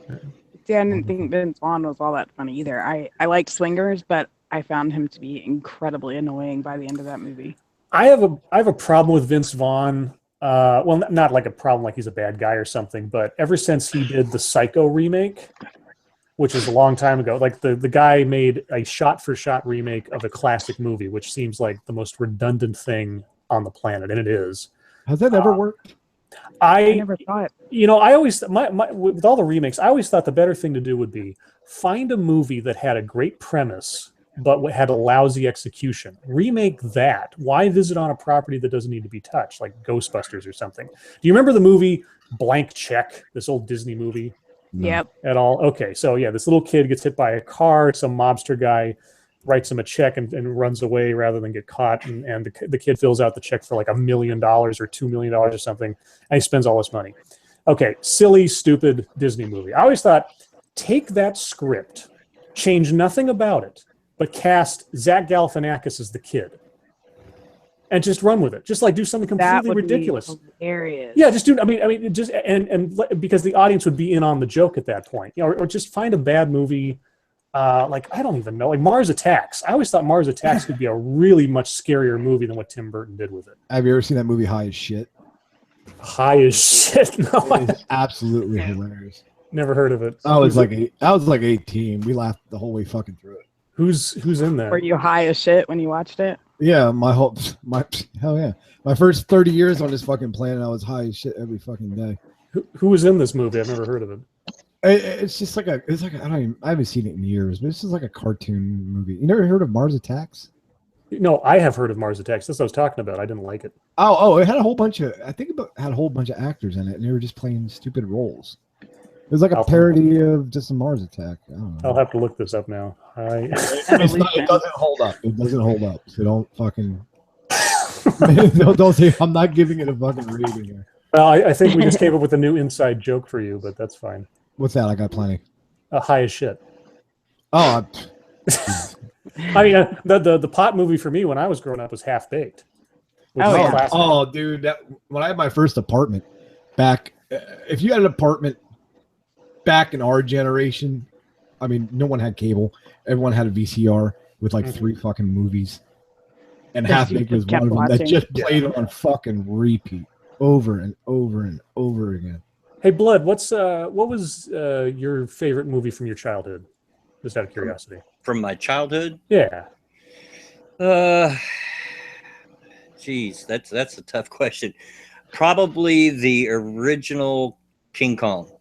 See, I didn't think Vince Vaughn was all that funny either. I liked Swingers, but I found him to be incredibly annoying by the end of that movie. I have a problem with Vince Vaughn. Well, not like a problem like he's a bad guy or something, but ever since he did the Psycho remake, which is a long time ago, like the guy made a shot-for-shot remake of a classic movie, which seems like the most redundant thing on the planet, and it is. Has that ever worked? I never saw it. I always with all the remakes, I always thought the better thing to do would be find a movie that had a great premise but had a lousy execution. Remake that. Why visit on a property that doesn't need to be touched, like Ghostbusters or something? Do you remember the movie Blank Check, this old Disney movie? No. Yep. At all? Okay, so yeah, this little kid gets hit by a car. Some mobster guy writes him a check and runs away rather than get caught. And the kid fills out the check for like $1 million or $2 million or something, and he spends all his money. Okay, silly, stupid Disney movie. I always thought, take that script, change nothing about it, but cast Zach Galifianakis as the kid, and just run with it. Just like do something completely ridiculous. Be hilarious. Yeah, just do. I mean, just and because the audience would be in on the joke at that point, or just find a bad movie. Like I don't even know, like Mars Attacks. I always thought Mars Attacks could be a really much scarier movie than what Tim Burton did with it. Have you ever seen that movie High as Shit? High as shit. No, It is absolutely hilarious. never heard of it. I was like 18. We laughed the whole way fucking through it. Who's in that? Were you high as shit when you watched it? Yeah, hell yeah. My first 30 years on this fucking planet, I was high as shit every fucking day. Who was in this movie? I've never heard of it. It's just like I haven't seen it in years, but it's just like a cartoon movie. You never heard of Mars Attacks? No, I have heard of Mars Attacks. That's what I was talking about. I didn't like it. Oh, it had a whole bunch of actors in it, and they were just playing stupid roles. It was like a parody of just a Mars Attack. I don't know. I'll have to look this up now. It doesn't hold up. It doesn't hold up. So don't fucking don't say I'm not giving it a fucking rating here. Well, I think we just came up with a new inside joke for you, but that's fine. What's that? I got plenty. High as shit. Oh, I mean, the pot movie for me when I was growing up was Half Baked. Dude, when I had my first apartment back, if you had an apartment back in our generation, I mean, no one had cable. Everyone had a VCR with like 3 fucking movies, and Half Baked was one of them that just played on fucking repeat over and over and over again. Hey, Blood, what was your favorite movie from your childhood? Just out of curiosity. From my childhood? Yeah. Geez, that's a tough question. Probably the original King Kong.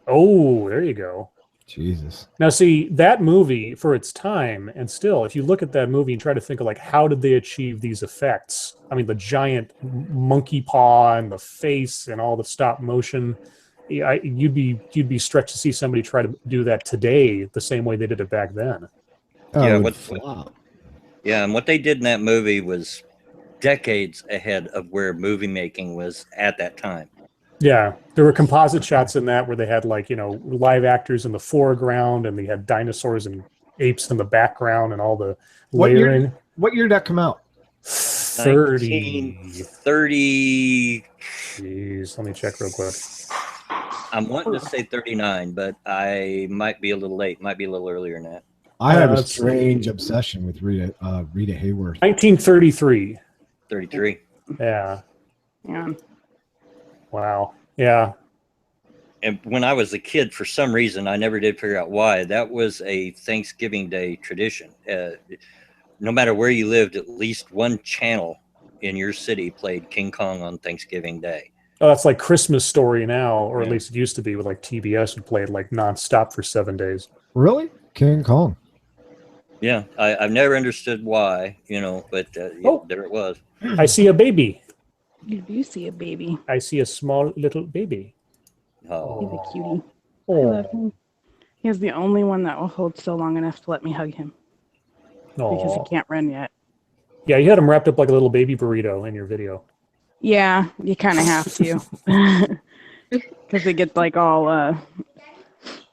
Oh, there you go. Jesus. Now, see, that movie for its time, and still, if you look at that movie and try to think of like how did they achieve these effects? I mean, the giant monkey paw and the face and all the stop motion. You'd be stretched to see somebody try to do that today the same way they did it back then. Yeah, and what they did in that movie was decades ahead of where movie making was at that time. Yeah, there were composite shots in that where they had like, live actors in the foreground and they had dinosaurs and apes in the background and all the layering. What year did that come out? 1930. Jeez, let me check real quick. I'm wanting to say 39, but I might be a little late. Might be a little earlier than that. I have a strange obsession with Rita Hayworth. 1933. 33. Yeah. Yeah. Wow. Yeah. And when I was a kid, for some reason, I never did figure out why. That was a Thanksgiving Day tradition. No matter where you lived, at least one channel in your city played King Kong on Thanksgiving Day. Oh, that's like Christmas Story now, or at Yeah. least it used to be with like TBS would play it like nonstop for 7 days. Really? King Kong. Yeah, I've never understood why, but yeah, Oh. there it was. I see a baby. You do see a baby. I see a small little baby. Oh, He's a cutie. I Oh, love him. He's the only one that will hold still long enough to let me hug him because he oh. can't run yet. Yeah, you had him wrapped up like a little baby burrito in your video. Yeah, you kind of have to because they get like all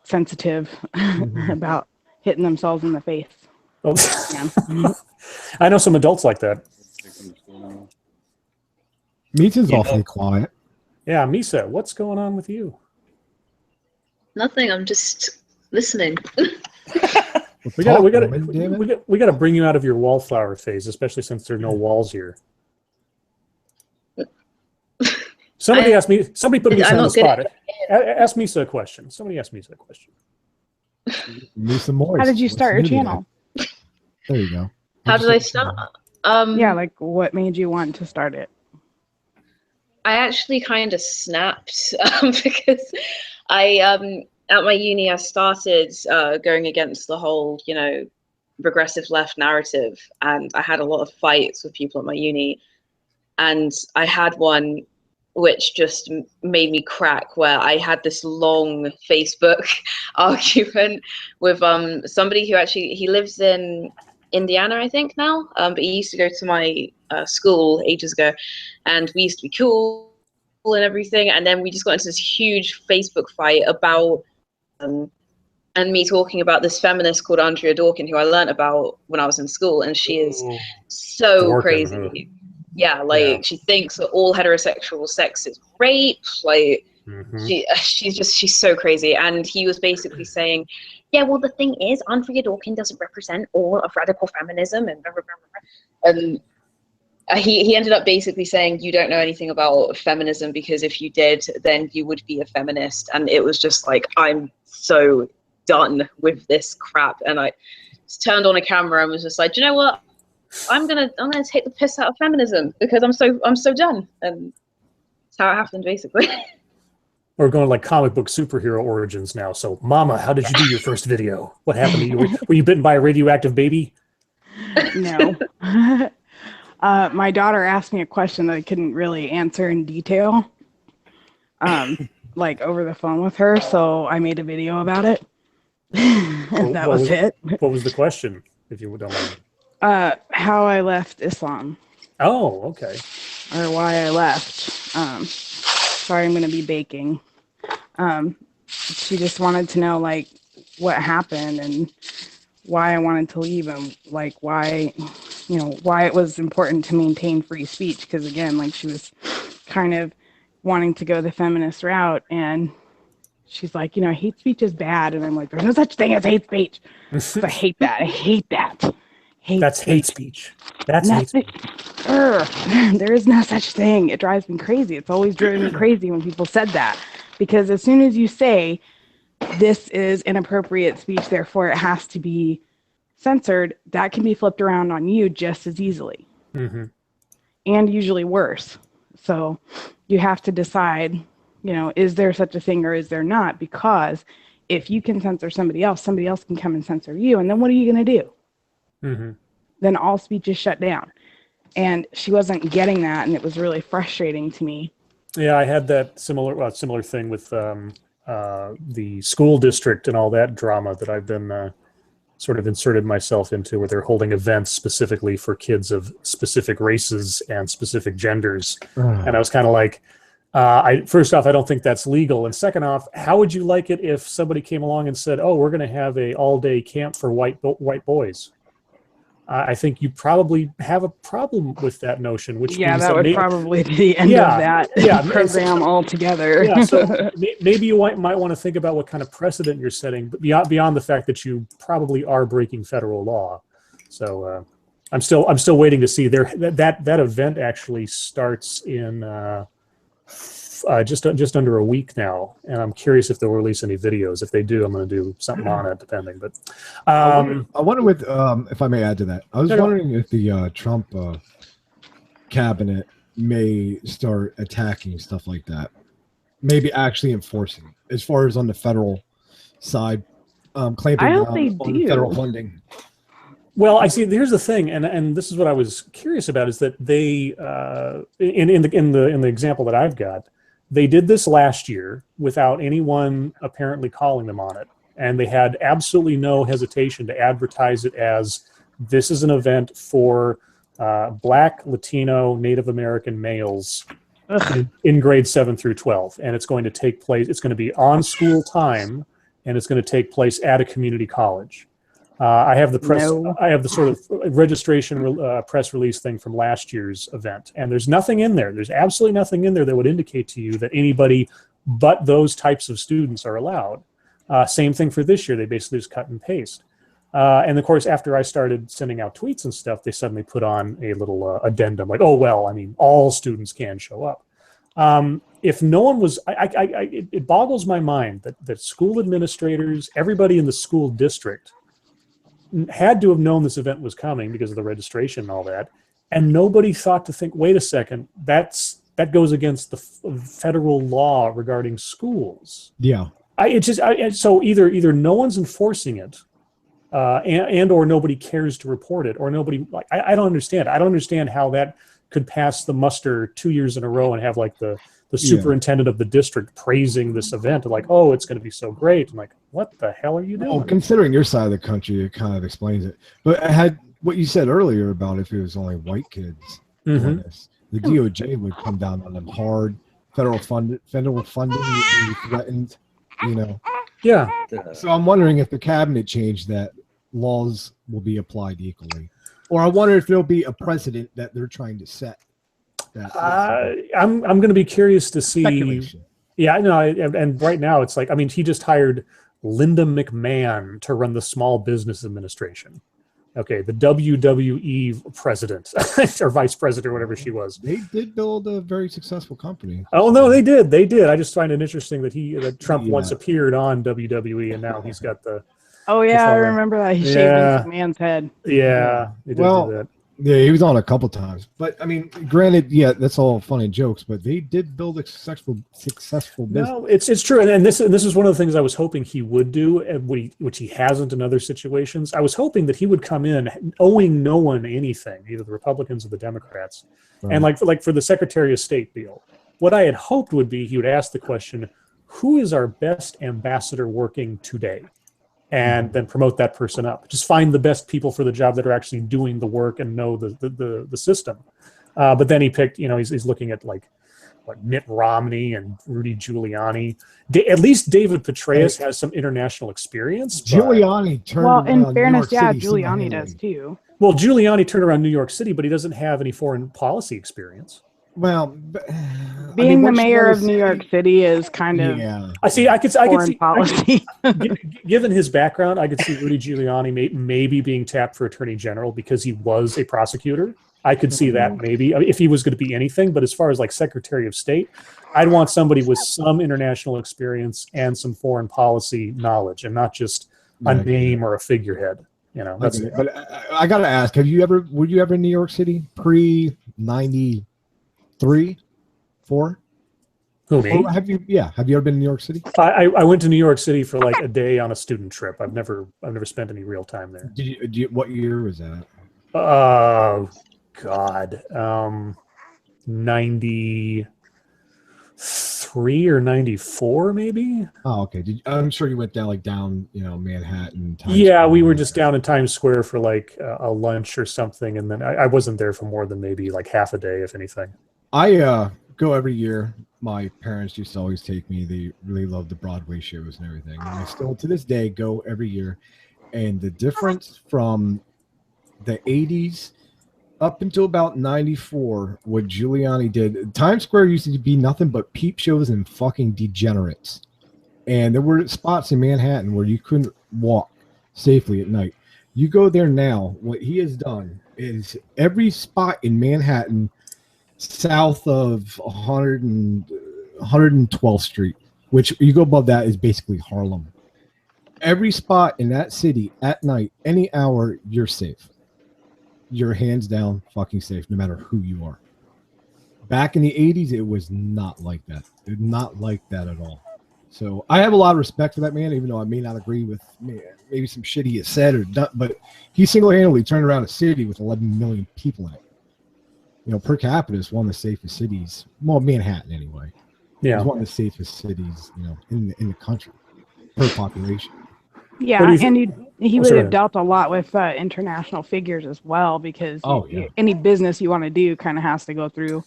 sensitive about hitting themselves in the face. Oh. Yeah. I know some adults like that. Meets You awfully know- quiet. Yeah, Misa, what's going on with you? Nothing. I'm just listening. We Talk, gotta woman, damn it. we gotta bring you out of your wallflower phase, especially since there are no walls here. Somebody asked me. Somebody put I'm Misa on the not good spot. at Ask Misa a question. Somebody asked Misa a question. Misa Moist. How did you What's start your new today? channel? There you go. How How'd did you I your start? channel? Yeah, like what made you want to start it? I actually kind of snapped because I at my uni I started going against the whole progressive left narrative, and I had a lot of fights with people at my uni, and I had one which just made me crack, where I had this long Facebook argument with somebody who actually he lives in Indiana, I think now, but he used to go to my school ages ago, and we used to be cool and everything, and then we just got into this huge Facebook fight about and me talking about this feminist called Andrea Dawkins, who I learned about when I was in school, and she is Ooh, so Dworkin, crazy. Yeah, like Yeah. she thinks that all heterosexual sex is rape. Like Mhm. she's so crazy. And he was basically saying, yeah, well, the thing is, Andrea Dawkins doesn't represent all of radical feminism, and blah, blah, blah, blah. And he ended up basically saying, you don't know anything about feminism, because if you did, then you would be a feminist. And it was just like, I'm so done with this crap. And I just turned on a camera and was just like, do you know what? I'm gonna take the piss out of feminism because I'm so done. And that's how it happened, basically. We're going like comic book superhero origins now. So, Mama, how did you do your first video? What happened to you? Were you bitten by a radioactive baby? No. My daughter asked me a question that I couldn't really answer in detail, like over the phone with her. So I made a video about it. That What was it. What was the question, if you don't mind? How I left Islam, Oh, okay. or why I left. Sorry, I'm going to be baking. She just wanted to know like what happened and why I wanted to leave, and like why it was important to maintain free speech, because again, like she was kind of wanting to go the feminist route, and she's like, hate speech is bad, and I'm like, there's no such thing as hate speech. 'Cause I hate that. That's hate speech. That's hate speech. There is no such thing. It drives me crazy. It's always driven me crazy when people said that, because as soon as you say this is inappropriate speech, therefore it has to be censored, that can be flipped around on you just as easily, and usually worse. So you have to decide, is there such a thing or is there not? Because if you can censor somebody else can come and censor you, and then what are you going to do? Then all speech is shut down. And she wasn't getting that, and it was really frustrating to me. Yeah, I had that similar thing with the school district and all that drama that I've been sort of inserted myself into, where they're holding events specifically for kids of specific races and specific genders. And I was kind of like, first off, I don't think that's legal. And second off, how would you like it if somebody came along and said, oh, we're going to have a all-day camp for white boys? I think you probably have a problem with that notion, which means that would probably be the end of that program altogether. Yeah, so maybe you might want to think about what kind of precedent you're setting, but beyond the fact that you probably are breaking federal law. So I'm still waiting to see that event actually starts in just under a week now, and I'm curious if they'll release any videos. If they do, I'm going to do something on it, depending. But I wonder if I may add to that, I was wondering if the Trump cabinet may start attacking stuff like that. Maybe actually enforcing it, as far as on the federal side, clamping I down hope they on do. federal funding. Well, I see. Here's the thing, and this is what I was curious about: is that they, in the example that I've got, they did this last year without anyone apparently calling them on it, and they had absolutely no hesitation to advertise it as this is an event for Black, Latino, Native American males in grades 7 through 12, and it's going to take place. It's going to be on school time, and it's going to take place at a community college. I have the press. No. I have the sort of registration press release thing from last year's event, and there's nothing in there. There's absolutely nothing in there that would indicate to you that anybody but those types of students are allowed. Same thing for this year. They basically just cut and paste. And of course, after I started sending out tweets and stuff, they suddenly put on a little addendum like, "Oh well, I mean, all students can show up." If no one was, it boggles my mind that school administrators, everybody in the school district, had to have known this event was coming because of the registration and all that, and nobody thought to think, wait a second, that goes against the federal law regarding schools. Yeah. So either no one's enforcing it, and or nobody cares to report it, or nobody I don't understand. I don't understand how that could pass the muster 2 years in a row and have like the superintendent of the district praising this event, like, oh, it's going to be so great. I'm like, what the hell are you doing? Well, considering your side of the country, it kind of explains it. But I had what you said earlier about if it was only white kids doing this, the DOJ would come down on them hard. Federal funding would be threatened. You know. Yeah. So I'm wondering if the cabinet changed that, laws will be applied equally, or I wonder if there'll be a precedent that they're trying to set. I'm going to be curious to see. Speculation. Yeah, I know. And right now it's like, I mean, he just hired Linda McMahon to run the Small Business Administration. Okay, the WWE president or vice president or whatever she was. They did build a very successful company. Oh no, they did. I just find it interesting that Trump once appeared on WWE and now he's got the. Oh yeah, I remember that. He shaved this man's head. Yeah, he did do that. Yeah, he was on a couple times, but I mean, granted, yeah, that's all fun and jokes, but they did build a successful business. No, it's true, and this is one of the things I was hoping he would do, which he hasn't in other situations. I was hoping that he would come in owing no one anything, either the Republicans or the Democrats, right. And like for the Secretary of State deal, what I had hoped would be he would ask the question, who is our best ambassador working today? And then promote that person up. Just find the best people for the job that are actually doing the work and know the system. But then he picked, he's looking at like Mitt Romney and Rudy Giuliani. At least David Petraeus has some international experience. Giuliani turned around in fairness, New York City Giuliani does too. Well, Giuliani turned around New York City, but he doesn't have any foreign policy experience. Well, being the mayor of New York City is kind of I could see policy. Given his background, I could see Rudy Giuliani maybe being tapped for attorney general because he was a prosecutor. I could see that maybe if he was going to be anything. But as far as like Secretary of State, I'd want somebody with some international experience and some foreign policy knowledge, and not just a name or a figurehead. That's it. But I got to ask: were you ever in New York City pre-93? 4? Who, me? Have you ever been in New York City? I went to New York City for like a day on a student trip. I've never spent any real time there. Did you what year was that? Oh God, 93 or 94 maybe. Oh, okay. I'm sure you went down Manhattan. We were just down in Times Square for like a lunch or something, and then I wasn't there for more than maybe like half a day, if anything. I go every year. My parents used to always take me. They really loved the Broadway shows and everything. And I still, to this day, go every year. And the difference from the 80s up until about 94, what Giuliani did, Times Square used to be nothing but peep shows and fucking degenerates. And there were spots in Manhattan where you couldn't walk safely at night. You go there now, what he has done is every spot in Manhattan south of 112th Street, which you go above that is basically Harlem. Every spot in that city at night, any hour, you're safe. You're hands down fucking safe, no matter who you are. back in the 80s, it was not like that. It not like that at all. So I have a lot of respect for that man, even though I may not agree with maybe some shit he has said or done, but he single-handedly turned around a city with 11 million people in it. You know, per capita is one of the safest cities. Well, Manhattan anyway. Yeah. It's one of the safest cities, you know, in the country per population. Yeah, and he would have dealt a lot with international figures as well, because any business you want to do kind of has to go through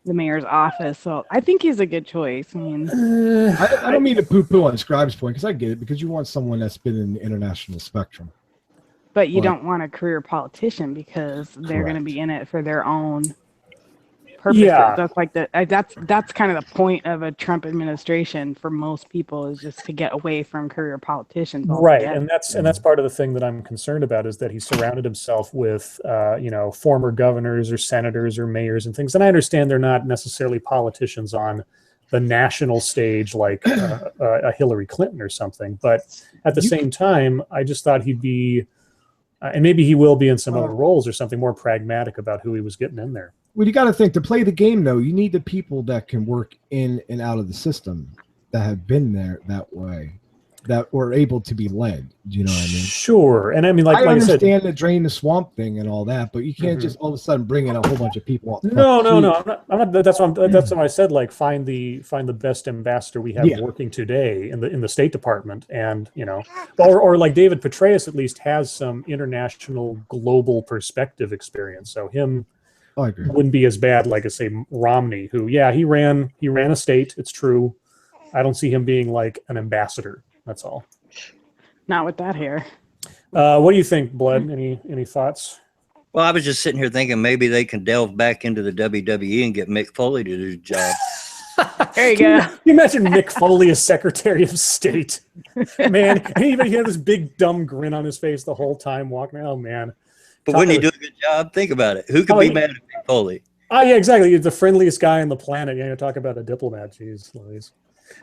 the mayor's office. So I think he's a good choice. I mean, I don't mean to poo-poo on Scribe's point, because I get it, because you want someone that's been in the international spectrum. But you don't want a career politician, because they're going to be in it for their own purposes. Yeah. That's like that's kind of the point of a Trump administration for most people, is just to get away from career politicians altogether. Right, and that's part of the thing that I'm concerned about, is that he surrounded himself with you know, former governors or senators or mayors and things. And I understand they're not necessarily politicians on the national stage like a Hillary Clinton or something, but at the same time, I just thought he'd be, and maybe he will be in some other roles or something, more pragmatic about who he was getting in there. Well, you got to think, to play the game, though, you need the people that can work in and out of the system, that have been there that way, that were able to be led. Do you know what I mean? Sure. And I mean, like I understand I said, the drain the swamp thing and all that, but you can't just all of a sudden bring in a whole bunch of people. No. I'm not. That's what I said. Like, find the best ambassador we have working today in the State Department, and you know, or like David Petraeus at least has some international, global perspective experience. So him. I agree. Wouldn't be as bad, like I say, Romney, who, he ran a state. It's true. I don't see him being like an ambassador. That's all. Not with that hair. What do you think, Blood? Any thoughts? Well, I was just sitting here thinking maybe they can delve back into the WWE and get Mick Foley to do the job. There you go. Can you imagine Mick Foley as Secretary of State? Man, he had this big dumb grin on his face the whole time walking. Oh man. But wouldn't he do a good job? Think about it. Who could be mad at Mick Foley? Oh, yeah, exactly. He's the friendliest guy on the planet. You talk about a diplomat. Jeez Louise.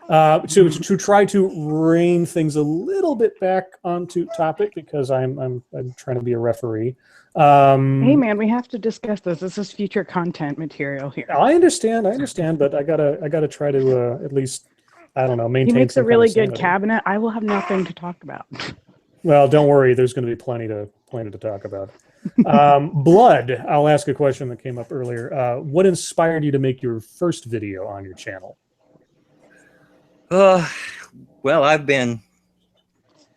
To try to rein things a little bit back onto topic, because I'm trying to be a referee. Hey, man, we have to discuss this. This is future content material here. I understand, but I gotta try to at least, I don't know, maintain. He makes a really good sanity. cabinet. I will have nothing to talk about. Well, don't worry. There's going to be plenty to talk about. Blood, I'll ask a question that came up earlier. What inspired you to make your first video on your channel? Well, I've been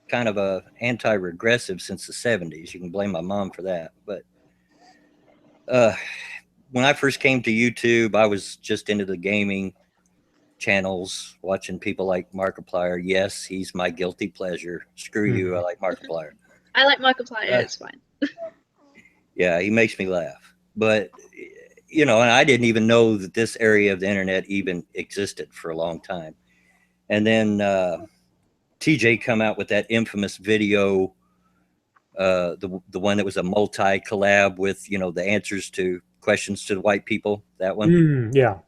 kind of a anti-regressive since the 70s. You can blame my mom for that. But when I first came to YouTube, I was just into the gaming channels, watching people like Markiplier. Yes, he's my guilty pleasure. Screw you, I like Markiplier. I like Markiplier, it's fine. Yeah, he makes me laugh. But, you know, and I didn't even know that this area of the internet even existed for a long time. And then TJ come out with that infamous video, the one that was a multi-collab with, you know, the answers to questions to the white people, that one. Yeah.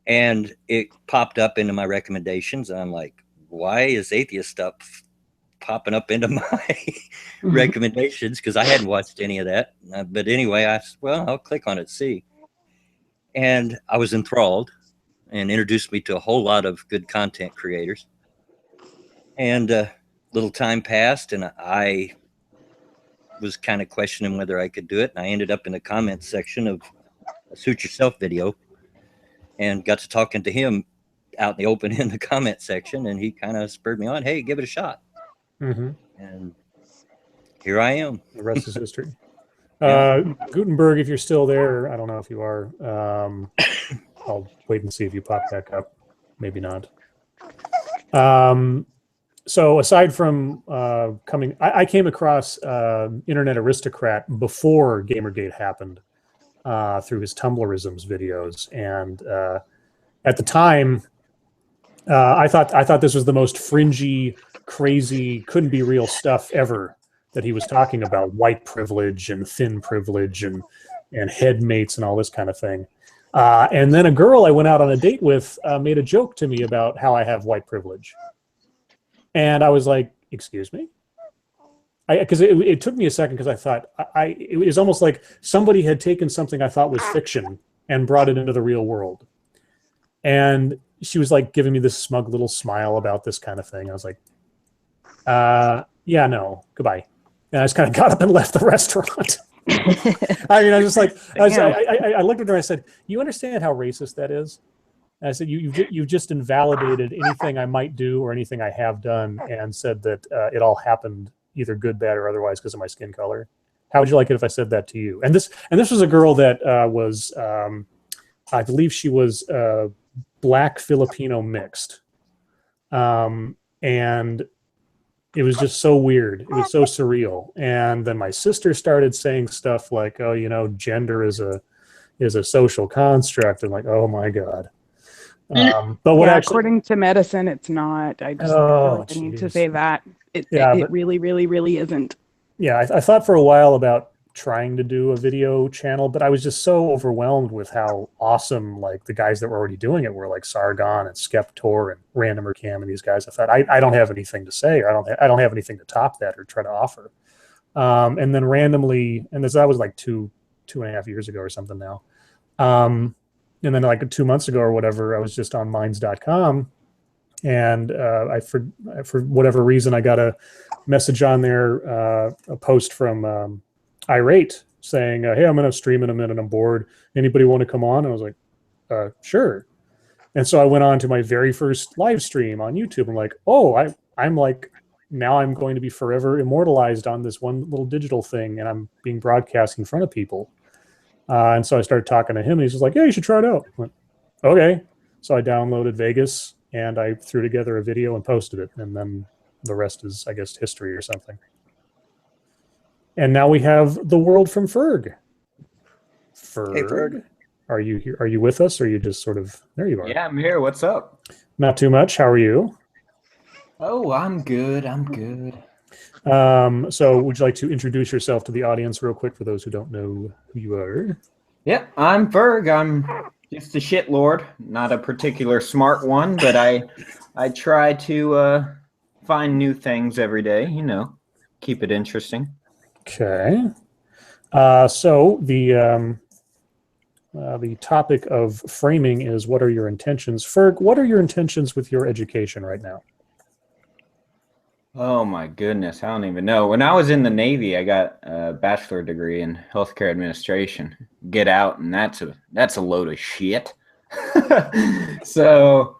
And it popped up into my recommendations. And I'm like, why is atheist stuff popping up into my recommendations? Because I hadn't watched any of that. But anyway, I said, well, I'll click on it, see. And I was enthralled, and introduced me to a whole lot of good content creators. And a little time passed, and I was kind of questioning whether I could do it. And I ended up in the comments section of a Suit Yourself video, and got to talking to him out in the open in the comment section, and he kind of spurred me on. Hey, give it a shot. And here I am. The rest is history. Gutenberg, if you're still there, I don't know if you are. I'll wait and see if you pop back up. Maybe not. So aside from I came across Internet Aristocrat before Gamergate happened through his Tumblrisms videos, and at the time, I thought this was the most fringy, crazy, couldn't be real stuff ever that he was talking about: white privilege and thin privilege and headmates and all this kind of thing. And then a girl I went out on a date with made a joke to me about how I have white privilege. And I was like, excuse me? Because it took me a second, because I thought, it was almost like somebody had taken something I thought was fiction and brought it into the real world. And she was like giving me this smug little smile about this kind of thing. I was like, yeah, no, goodbye. And I just kind of got up and left the restaurant. I mean, I was just like, I looked at her and I said, you understand how racist that is? And I said, you've just invalidated anything I might do or anything I have done, and said that it all happened either good, bad, or otherwise because of my skin color. How would you like it if I said that to you? And this was a girl that was, I believe she was Black Filipino mixed, and it was just so weird. It was so surreal. And then my sister started saying stuff like, "Oh, you know, gender is a social construct." And like, oh my god. But what actually, according to medicine, it's not. I just feel like I need to say that it really, really, really isn't. Yeah, I thought for a while about trying to do a video channel, but I was just so overwhelmed with how awesome like the guys that were already doing it were, like Sargon and Skeptor and Randomer Cam and these guys. I thought I don't have anything to say, or I don't have anything to top that or try to offer. And then randomly, and that was like two and a half years ago or something now. And then like 2 months ago or whatever, I was just on minds.com, and for whatever reason, I got a message on there, a post from Irate saying, hey, I'm going to stream in a minute. I'm bored. Anybody want to come on? And I was like, sure. And so I went on to my very first live stream on YouTube. I'm like, oh, I'm like, now I'm going to be forever immortalized on this one little digital thing, and I'm being broadcast in front of people. And so I started talking to him, and he's just like, yeah, you should try it out. I went, okay. So I downloaded Vegas, and I threw together a video and posted it. And then the rest is, I guess, history or something. And now we have the world from Ferg. Ferg, hey, Ferg. Are you here? Are you with us? Or are you just sort of, there you are. Yeah, I'm here. What's up? Not too much. How are you? Oh, I'm good. I'm good. So would you like to introduce yourself to the audience real quick for those who don't know who you are? Yeah, I'm Ferg. I'm just a shit lord, not a particular smart one, but I try to find new things every day, you know, keep it interesting. Okay. So the topic of framing is, what are your intentions? Ferg, what are your intentions with your education right now? Oh my goodness, I don't even know. When I was in the Navy, I got a bachelor degree in healthcare administration. Get out, and that's a load of shit. So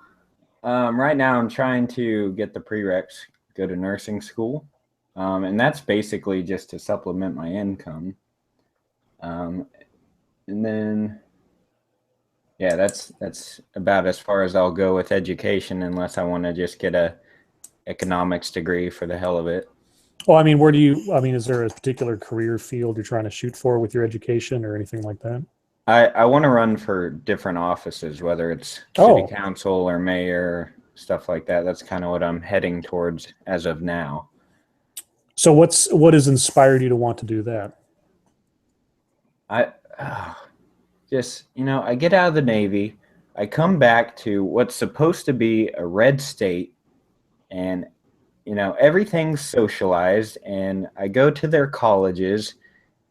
right now I'm trying to get the prereqs, go to nursing school, and that's basically just to supplement my income. And then, yeah, that's about as far as I'll go with education, unless I want to just get a economics degree for the hell of it. Well, I mean, is there a particular career field you're trying to shoot for with your education or anything like that? I want to run for different offices, whether it's city council or mayor, stuff like that. That's kind of what I'm heading towards as of now. So what has inspired you to want to do that? Just, you know, I get out of the Navy, I come back to what's supposed to be a red state, and, you know, everything's socialized, and I go to their colleges,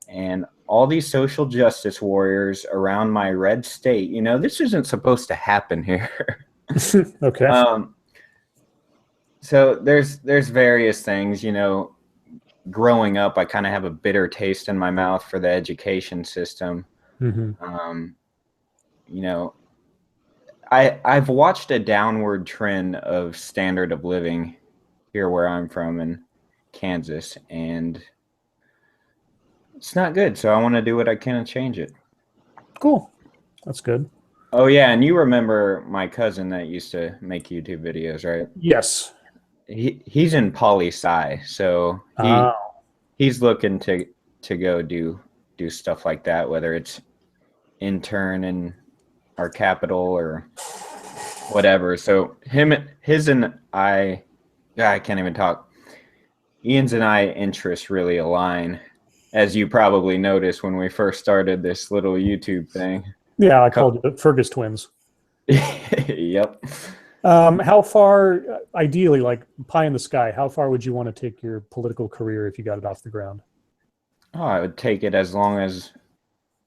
and all these social justice warriors around my red state, you know, this isn't supposed to happen here. Okay. So there's various things, you know. Growing up, I kind of have a bitter taste in my mouth for the education system. Mm-hmm. You know, I've watched a downward trend of standard of living here where I'm from in Kansas, and it's not good. So I want to do what I can to change it. Cool. That's good. Oh yeah, and you remember my cousin that used to make YouTube videos, right? Yes. He's in poli-sci, so he's looking to go do stuff like that, whether it's intern in our capital or whatever. So his and I can't even talk. Ian's and I interests really align, as you probably noticed when we first started this little YouTube thing. Yeah, I called it Fergus Twins. Yep. How far, ideally, like pie in the sky, how far would you want to take your political career if you got it off the ground? Oh, I would take it as long as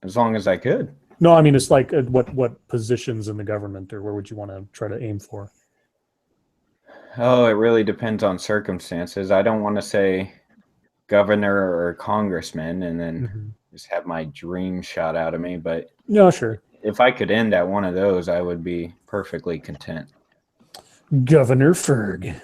I could. No, I mean it's like what positions in the government, or where would you want to try to aim for? Oh, it really depends on circumstances. I don't want to say governor or congressman and then just have my dream shot out of me. But no, sure. If I could end at one of those, I would be perfectly content. Governor Ferg.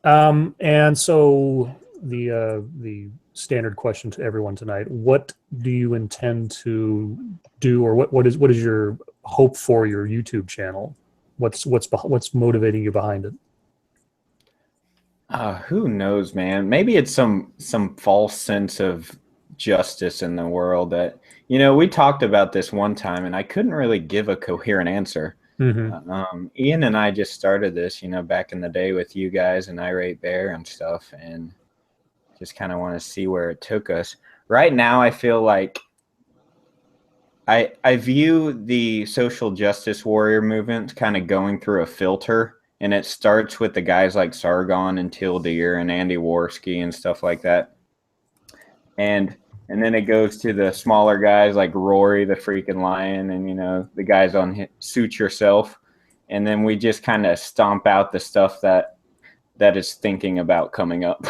And so the standard question to everyone tonight: what do you intend to do, or what is your hope for your YouTube channel? What's motivating you behind it? Who knows, man? Maybe it's some false sense of justice in the world that, we talked about this one time and I couldn't really give a coherent answer. Ian and I just started this, back in the day with you guys and Irate Bear and stuff, and just kind of want to see where it took us. Right now, I feel like I view the social justice warrior movement kind of going through a filter, and it starts with the guys like Sargon and Teal Deer and Andy Worski and stuff like that. And then it goes to the smaller guys like Rory the freaking Lion and, the guys on Suit Yourself. And then we just kind of stomp out the stuff that is thinking about coming up.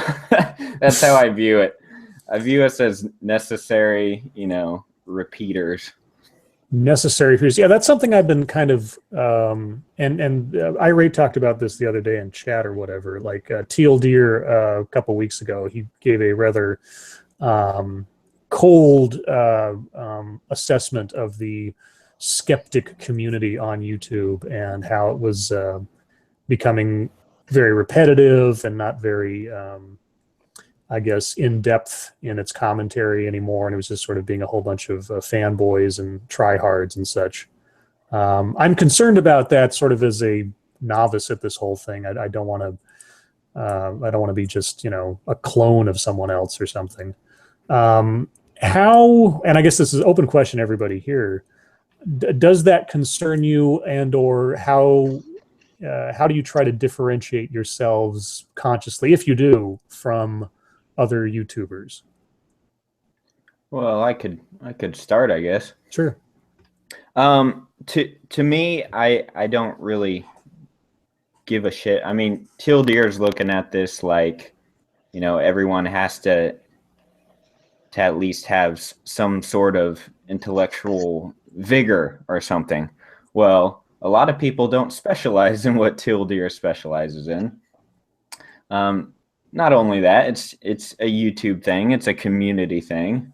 That's how I view it. I view us as necessary, repeaters. Necessary fears. Yeah, that's something I've been kind of and Irate talked about this the other day in chat or whatever. Like Teal Deer a couple weeks ago, he gave a rather cold assessment of the skeptic community on YouTube and how it was becoming very repetitive and not very I guess, in depth in its commentary anymore, and it was just sort of being a whole bunch of fanboys and tryhards and such. I'm concerned about that, sort of as a novice at this whole thing. I don't want to. I don't want to be just a clone of someone else or something. How? And I guess this is an open question to everybody here. Does that concern you, and or how? How do you try to differentiate yourselves consciously, if you do, from other YouTubers? Well, I could start, I guess. Sure. To me, I don't really give a shit. I mean, Teal Deer's looking at this like, everyone has to at least have some sort of intellectual vigor or something. Well, a lot of people don't specialize in what Teal Deer specializes in. Not only that, it's a YouTube thing. It's a community thing.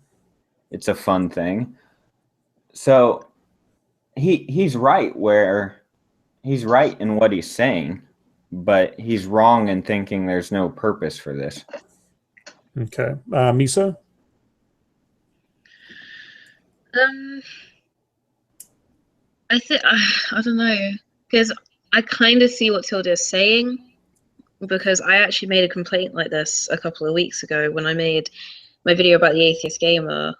It's a fun thing. So he's right in what he's saying, but he's wrong in thinking there's no purpose for this. Okay. Misa? I don't know, because I kind of see what Tilda is saying, because I actually made a complaint like this a couple of weeks ago when I made my video about the atheist gamer,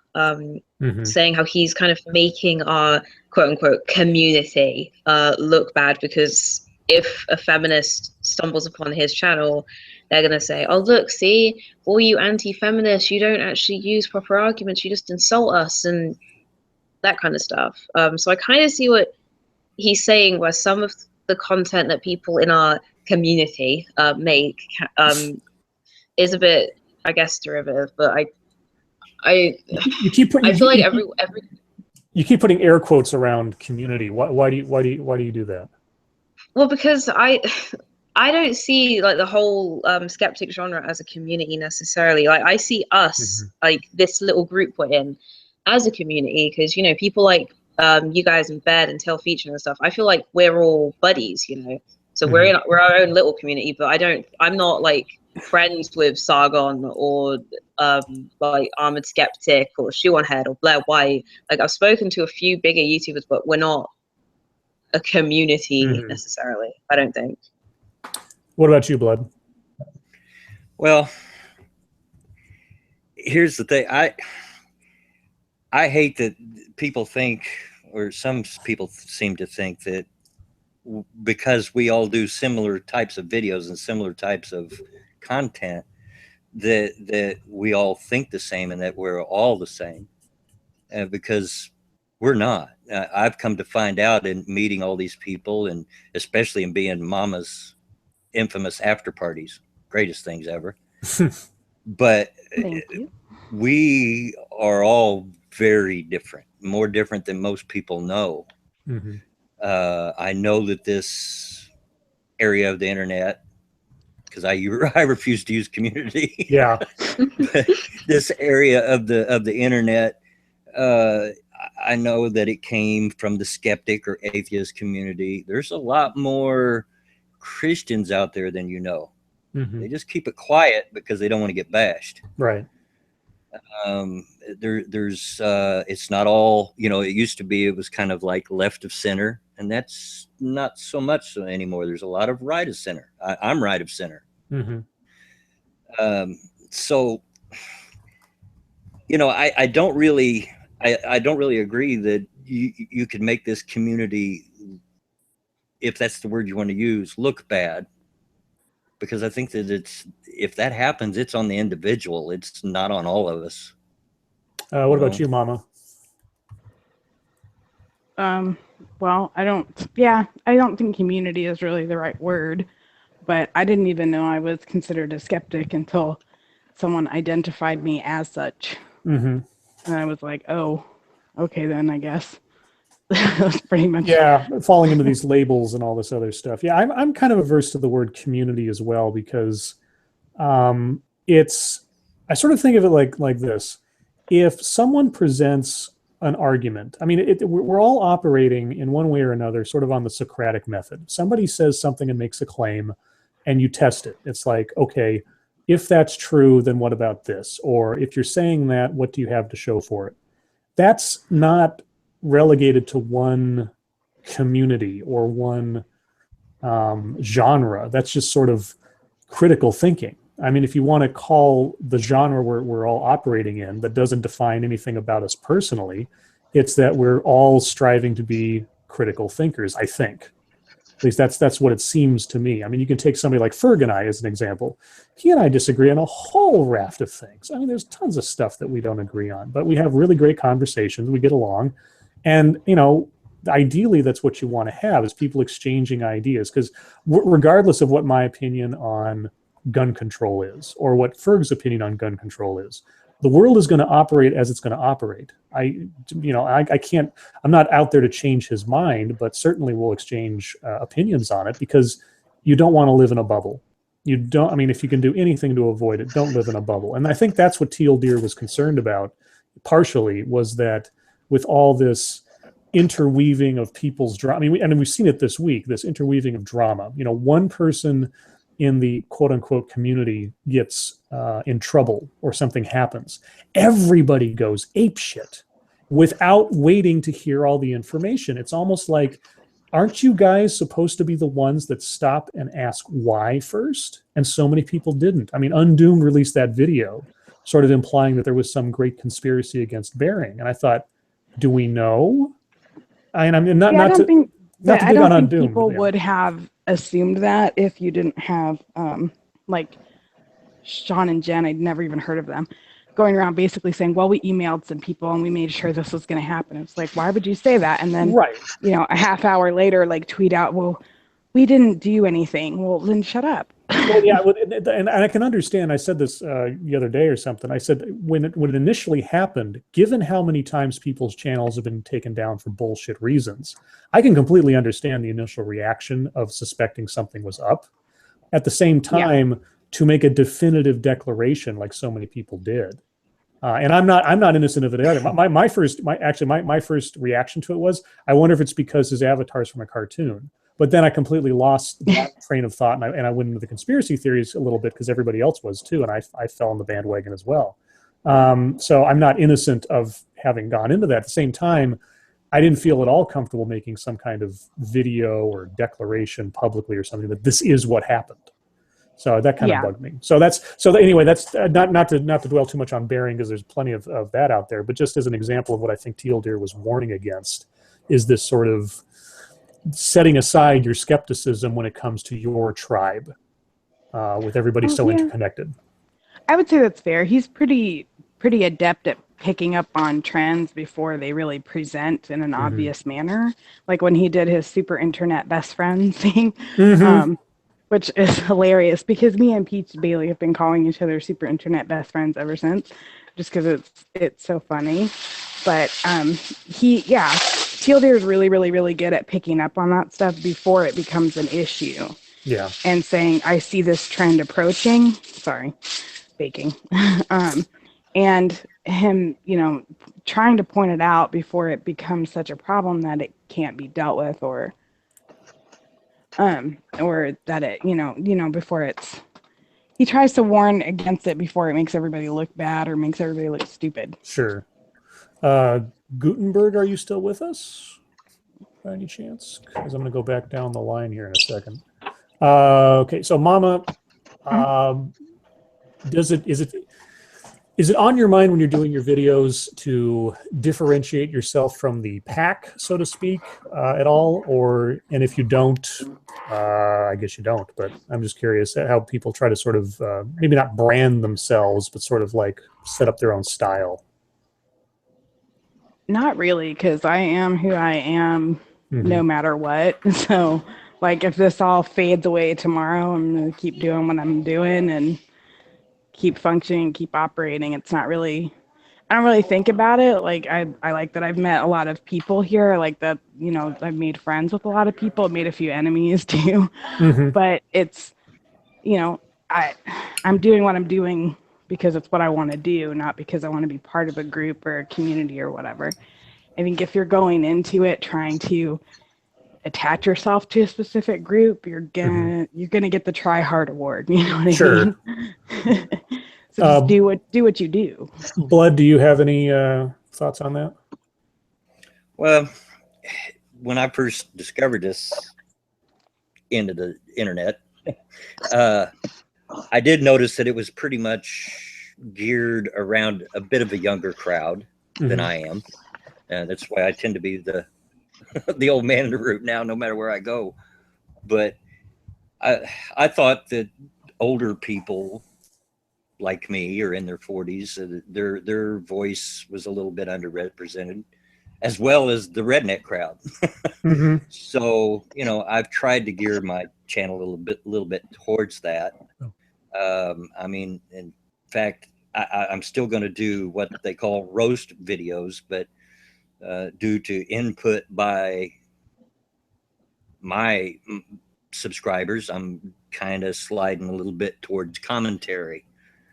saying how he's kind of making our quote-unquote community look bad, because if a feminist stumbles upon his channel, they're going to say, oh, look, see, all you anti-feminists, you don't actually use proper arguments, you just insult us and that kind of stuff. So I kind of see what he's saying, where some of the content that people in our community make is a bit, I guess, derivative. But I feel like every you keep putting air quotes around community. Why do you do that? Well, because I don't see like the whole skeptic genre as a community necessarily. Like I see us, like this little group we're in, as a community, because people like you guys in Bed and Tail Feature and stuff. I feel like we're all buddies, So we're our own little community. But I'm not like friends with Sargon or like Armored Skeptic or Shoe on Head or Blair White. Like I've spoken to a few bigger YouTubers, but we're not a community necessarily, I don't think. What about you, Blood? Well, here's the thing. I hate that people think, or some people seem to think, that because we all do similar types of videos and similar types of content, that we all think the same and that we're all the same. because we're not. I've come to find out in meeting all these people, and especially in being Mama's infamous after parties, greatest things ever. But Thank you. we are all very different, more different than most people know. Mm-hmm. I know that this area of the internet, because I refuse to use community. Yeah. This area of the internet, I know that it came from the skeptic or atheist community. There's a lot more Christians out there than you know. Mm-hmm. They just keep it quiet because they don't want to get bashed. Right. There's it's not all, you know, it used to be, it was kind of like left of center, and that's not so much anymore. There's a lot of right of center. I'm right of center. Mm-hmm. So, you know, I don't really agree that you could make this community, if that's the word you want to use, look bad. Because I think that if that happens, it's on the individual. It's not on all of us. What about you, Mama? Well, I don't think community is really the right word, but I didn't even know I was considered a skeptic until someone identified me as such. Mm-hmm. And I was like, oh, okay, then I guess. That's pretty much. Yeah, falling into these labels and all this other stuff. Yeah, I'm kind of averse to the word community as well, because I sort of think of it like this. If someone presents an argument, I mean, we're all operating in one way or another sort of on the Socratic method. Somebody says something and makes a claim, and you test it. It's like, okay, if that's true, then what about this? Or if you're saying that, what do you have to show for it? That's not relegated to one community or one genre. That's just sort of critical thinking. I mean, if you want to call the genre we're all operating in that doesn't define anything about us personally, it's that we're all striving to be critical thinkers, I think. At least that's what it seems to me. I mean, you can take somebody like Ferg and I as an example. He and I disagree on a whole raft of things. I mean, there's tons of stuff that we don't agree on, but we have really great conversations. We get along. And, you know, ideally, that's what you want to have, is people exchanging ideas. Because regardless of what my opinion on gun control is, or what Ferg's opinion on gun control is, the world is going to operate as it's going to operate. I'm not out there to change his mind, but certainly we'll exchange opinions on it, because you don't want to live in a bubble. You don't, I mean, if you can do anything to avoid it, don't live in a bubble. And I think that's what Teal Deer was concerned about, partially, was that with all this interweaving of people's drama, I mean, we've seen it this week, this interweaving of drama. You know, one person in the quote unquote community gets in trouble or something happens. Everybody goes apeshit without waiting to hear all the information. It's almost like, aren't you guys supposed to be the ones that stop and ask why first? And so many people didn't. I mean, Undoomed released that video sort of implying that there was some great conspiracy against Bering. And I thought, do we know? I mean, I don't think people would have assumed that if you didn't have like Sean and Jen, I'd never even heard of them, going around basically saying, well, we emailed some people and we made sure this was going to happen. It's like, why would you say that? And then, you know, a half hour later, like tweet out, well, we didn't do anything. Well, then shut up. Well, yeah, and I can understand. I said this the other day or something. I said when it initially happened, given how many times people's channels have been taken down for bullshit reasons, I can completely understand the initial reaction of suspecting something was up. At the same time, to make a definitive declaration like so many people did, and I'm not innocent of it either. My first reaction to it was, I wonder if it's because his avatar's from a cartoon. But then I completely lost that train of thought, and I went into the conspiracy theories a little bit because everybody else was too, and I fell on the bandwagon as well. So I'm not innocent of having gone into that. At the same time, I didn't feel at all comfortable making some kind of video or declaration publicly or something that this is what happened. So that kind of bugged me. Anyway, that's not to dwell too much on Bering, because there's plenty of that out there. But just as an example of what I think Teal Deer was warning against, is this sort of setting aside your skepticism when it comes to your tribe, with everybody so interconnected. I would say that's fair. He's pretty adept at picking up on trends before they really present in an obvious manner. Like when he did his super internet best friend thing, which is hilarious because me and Peach Bailey have been calling each other super internet best friends ever since, just because it's so funny. But Teal Deer is really, really, really good at picking up on that stuff before it becomes an issue. Yeah. And saying, I see this trend approaching. Sorry, baking. And him, trying to point it out before it becomes such a problem that it can't be dealt with, or that it, before it's, he tries to warn against it before it makes everybody look bad or makes everybody look stupid. Sure. Gutenberg, are you still with us by any chance? Because I'm going to go back down the line here in a second. Okay, so Mama, is it on your mind when you're doing your videos to differentiate yourself from the pack, so to speak, at all? And if you don't, I guess you don't, but I'm just curious how people try to sort of, maybe not brand themselves, but sort of like set up their own style. Not really, because I am who I am no matter what. So, like, if this all fades away tomorrow, I'm going to keep doing what I'm doing and keep functioning, keep operating. It's not really, I don't really think about it. Like, I like that I've met a lot of people here. I like that, I've made friends with a lot of people, made a few enemies too. But it's, I'm doing what I'm doing because it's what I want to do, not because I want to be part of a group or a community or whatever. I think if you're going into it trying to attach yourself to a specific group, you're gonna get the try hard award. You know what I mean? So just do what you do. Blood, do you have any thoughts on that? Well, when I first discovered this end of the internet, I did notice that it was pretty much geared around a bit of a younger crowd than I am. And that's why I tend to be the old man in the room now, no matter where I go. But I thought that older people like me or in their 40s, their voice was a little bit underrepresented, as well as the redneck crowd. So, I've tried to gear my channel a little bit towards that. I mean, in fact, I'm still going to do what they call roast videos, but due to input by my subscribers, I'm kind of sliding a little bit towards commentary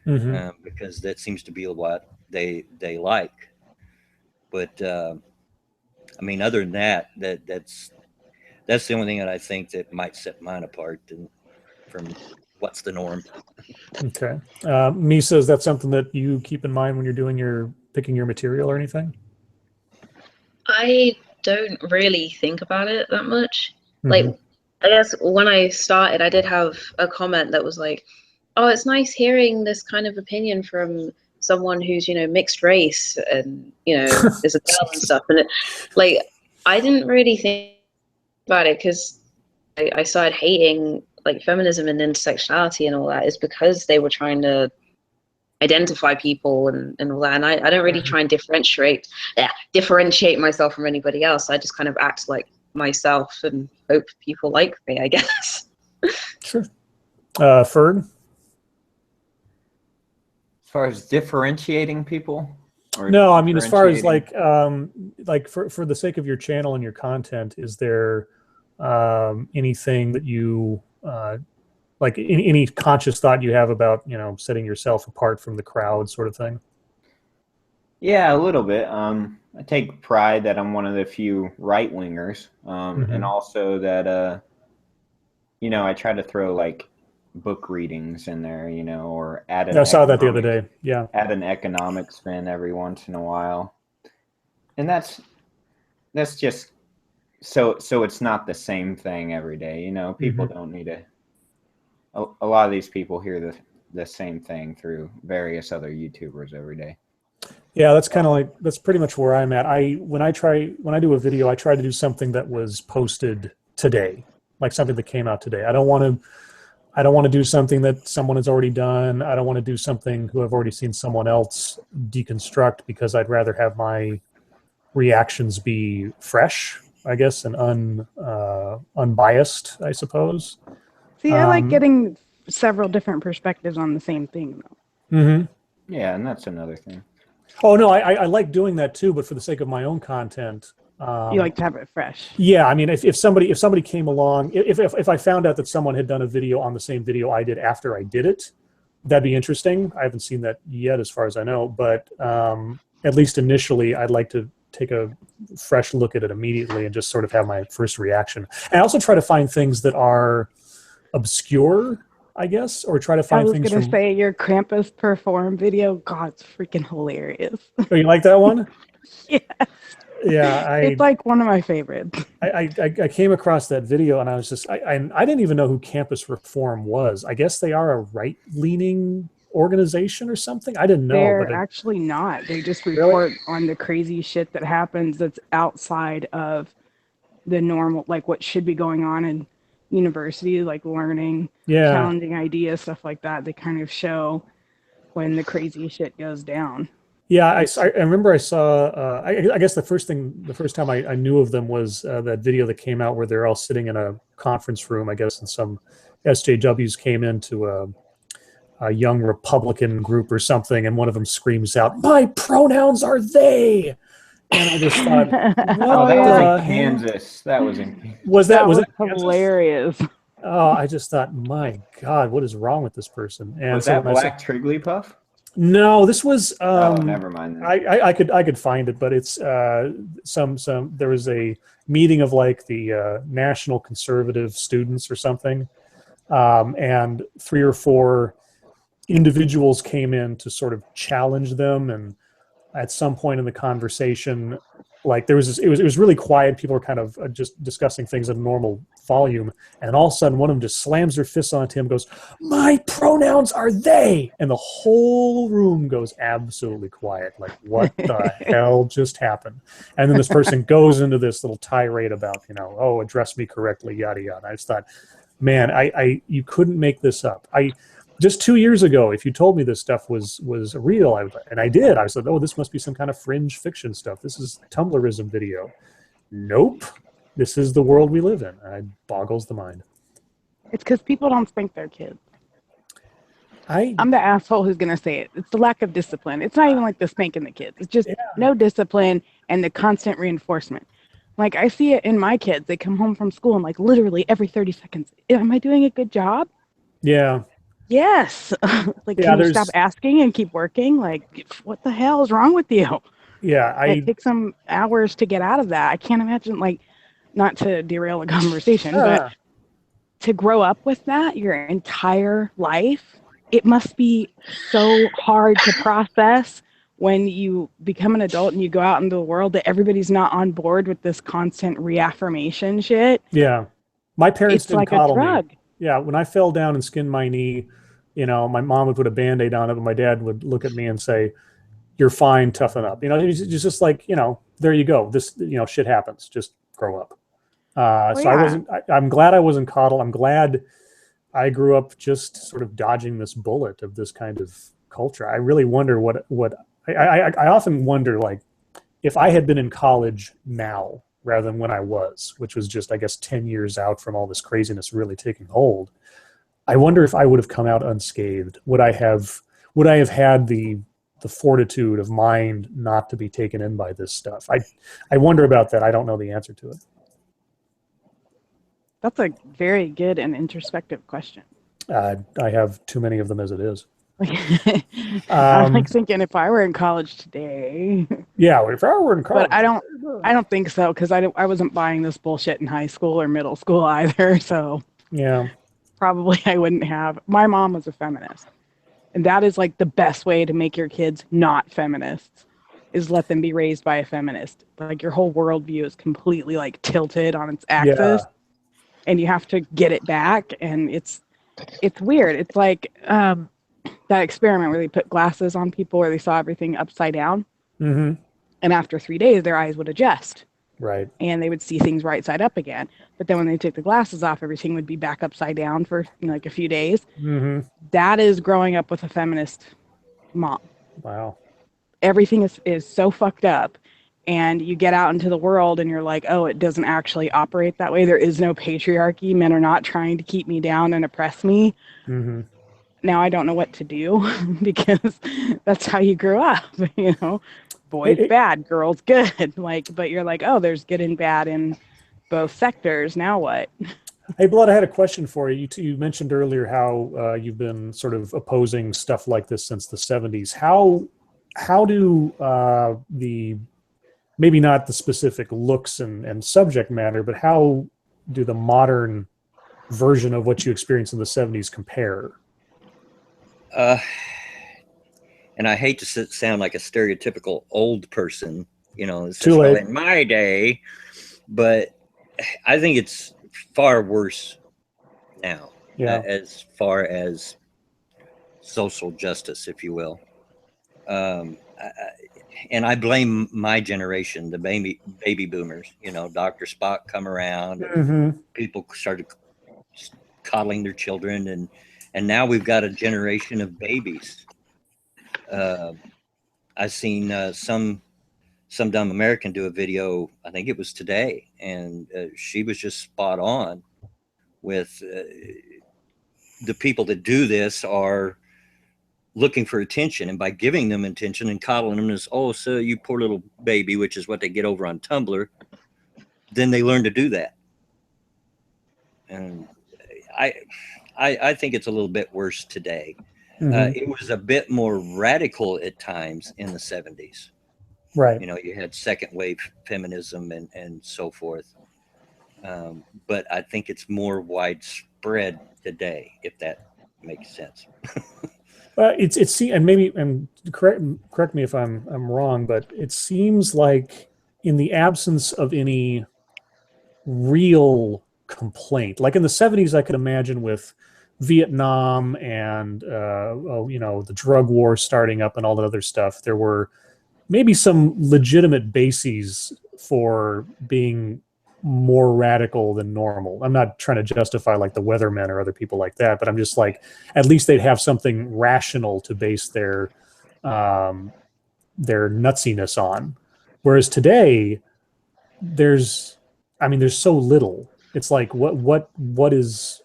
because that seems to be what they like. But I mean, other than that, that's the only thing that I think that might set mine apart from what's the norm. Okay. Misa, is that something that you keep in mind when you're picking your material or anything? I don't really think about it that much. Like, I guess when I started, I did have a comment that was like, oh, it's nice hearing this kind of opinion from someone who's, mixed race and, is a girl and stuff. And I didn't really think about it because I started hating like feminism and intersectionality and all that is because they were trying to identify people and all that. And I don't really try and differentiate myself from anybody else. I just kind of act like myself and hope people like me, I guess. Sure. Ferg? As far as differentiating people? No, I mean, as far as for the sake of your channel and your content, is there anything that you like any conscious thought you have about, setting yourself apart from the crowd sort of thing? Yeah, a little bit. I take pride that I'm one of the few right-wingers, and also that, I try to throw like book readings in there, or add an I saw that the other day. Yeah. Add an economic spin every once in a while. And that's just so it's not the same thing every day. People don't need a lot of these people hear the same thing through various other YouTubers every day. Yeah, that's pretty much where I'm at. When I do a video, I try to do something that was posted today, like something that came out today. I don't want I don't want to do something that someone has already done. I don't want to do something who I've already seen someone else deconstruct, because I'd rather have my reactions be fresh, I guess, and unbiased, I suppose. See, I like getting several different perspectives on the same thing, though. Mm-hmm. Yeah, and that's another thing. Oh, no, I like doing that too, but for the sake of my own content. You like to have it fresh. Yeah, I mean, if somebody came along, if I found out that someone had done a video on the same video I did after I did it, that'd be interesting. I haven't seen that yet, as far as I know, but at least initially, I'd like to take a fresh look at it immediately and just sort of have my first reaction. And I also try to find things that are obscure, I guess, or try to find things. I was going to say your Krampus perform video. God, it's freaking hilarious. Oh, you like that one? Yeah. Yeah, it's like one of my favorites. I came across that video and I was just I didn't even know who Campus Reform was. I guess they are a right-leaning organization or something. I didn't know. They're actually not. They just report on the crazy shit that happens that's outside of the normal, like what should be going on in university, like learning, challenging ideas, stuff like that. They kind of show when the crazy shit goes down. Yeah, I remember I saw, I guess the first time I knew of them was that video that came out where they're all sitting in a conference room, I guess, and some SJWs came into a young Republican group or something, and one of them screams out, "My pronouns are they!" And I just thought, oh, that was in Kansas. That was in was it hilarious. Oh, I just thought, my God, what is wrong with this person? And was that Black Trigglypuff? No, this was. Never mind. Then. I could find it, but it's some. There was a meeting of like the National Conservative students or something, and 3 or 4 individuals came in to sort of challenge them, and at some point in the conversation, like there was this, it was really quiet. People were kind of just discussing things at a normal volume, and all of a sudden one of them just slams their fist onto him, goes, "My pronouns are they," and the whole room goes absolutely quiet. Like, what the hell just happened? And then this person goes into this little tirade about, oh, address me correctly, yada yada. I just thought, man, you couldn't make this up. Just 2 years ago, if you told me this stuff was real, I did. I said, oh, this must be some kind of fringe fiction stuff. This is Tumblrism video. Nope. This is the world we live in. It boggles the mind. It's because people don't spank their kids. I'm the asshole who's going to say it. It's the lack of discipline. It's not even like the spanking the kids. It's just no discipline and the constant reinforcement. Like, I see it in my kids. They come home from school and, like, literally every 30 seconds, am I doing a good job? Yeah. Yes. Like, can you stop asking and keep working? Like, what the hell is wrong with you? Yeah. It takes some hours to get out of that. I can't imagine, like, not to derail the conversation, but to grow up with that your entire life, it must be so hard to process when you become an adult and you go out into the world that everybody's not on board with this constant reaffirmation shit. Yeah. My parents didn't coddle me. Yeah, when I fell down and skinned my knee, my mom would put a Band-Aid on it, but my dad would look at me and say, "You're fine, toughen up." It's just like, there you go. This, shit happens. Just grow up. So I'm glad I wasn't coddled. I'm glad I grew up just sort of dodging this bullet of this kind of culture. I really wonder I often wonder, like, if I had been in college now rather than when I was, which was just, I guess, 10 years out from all this craziness really taking hold, I wonder if I would have come out unscathed. Would I have had the fortitude of mind not to be taken in by this stuff? I wonder about that. I don't know the answer to it. That's a very good and introspective question. I have too many of them as it is. I'm like thinking if I were in college today. Yeah, if I were in college. But I don't think so, because I wasn't buying this bullshit in high school or middle school either. So yeah, probably I wouldn't have. My mom was a feminist, and that is like the best way to make your kids not feminists, is let them be raised by a feminist. Like, your whole worldview is completely like tilted on its axis, and you have to get it back. And it's weird. It's like that experiment where they put glasses on people where they saw everything upside down. Mm-hmm. And after 3 days, their eyes would adjust. Right. and they would see things right side up again. But then when they took the glasses off, everything would be back upside down for like a few days. Mm-hmm. That is growing up with a feminist mom. Wow. Everything is so fucked up, and you get out into the world and you're like, oh, it doesn't actually operate that way. There is no patriarchy. Men are not trying to keep me down and oppress me. Mm-hmm. Now I don't know what to do because that's how you grew up, you know. Boys bad, girls good. Like, but you're like, oh, there's good and bad in both sectors. Now what? Hey, Blood, I had a question for you. You mentioned earlier how you've been sort of opposing stuff like this since the 70s. How do the, maybe not the specific looks and subject matter, but how do the modern version of what you experienced in the 70s compare? And I hate to sound like a stereotypical old person, you know, it's Too just, well, late. in my day, but I think it's far worse now, Yeah. as far as social justice, if you will. And I blame my generation, the baby boomers. You know, Dr. Spock come around, and Mm-hmm. people started coddling their children, and now we've got a generation of babies. I've seen some dumb American do a video, I think it was today, and she was just spot on with the people that do this are looking for attention, and by giving them attention and coddling them as, oh, so you poor little baby, which is what they get over on Tumblr, then they learn to do that. And I think it's a little bit worse today. Mm-hmm. It was a bit more radical at times in the 70s. Right. You know, you had second wave feminism and so forth. But I think it's more widespread today, if that makes sense. It's and maybe, and correct me if I'm wrong, but it seems like in the absence of any real complaint, like in the 70s, I could imagine with Vietnam and the drug war starting up and all that other stuff, there were maybe some legitimate bases for being more radical than normal. I'm not trying to justify like the weathermen or other people like that, but I'm just like, at least they'd have something rational to base their nutsiness on. Whereas today, there's so little. It's like what is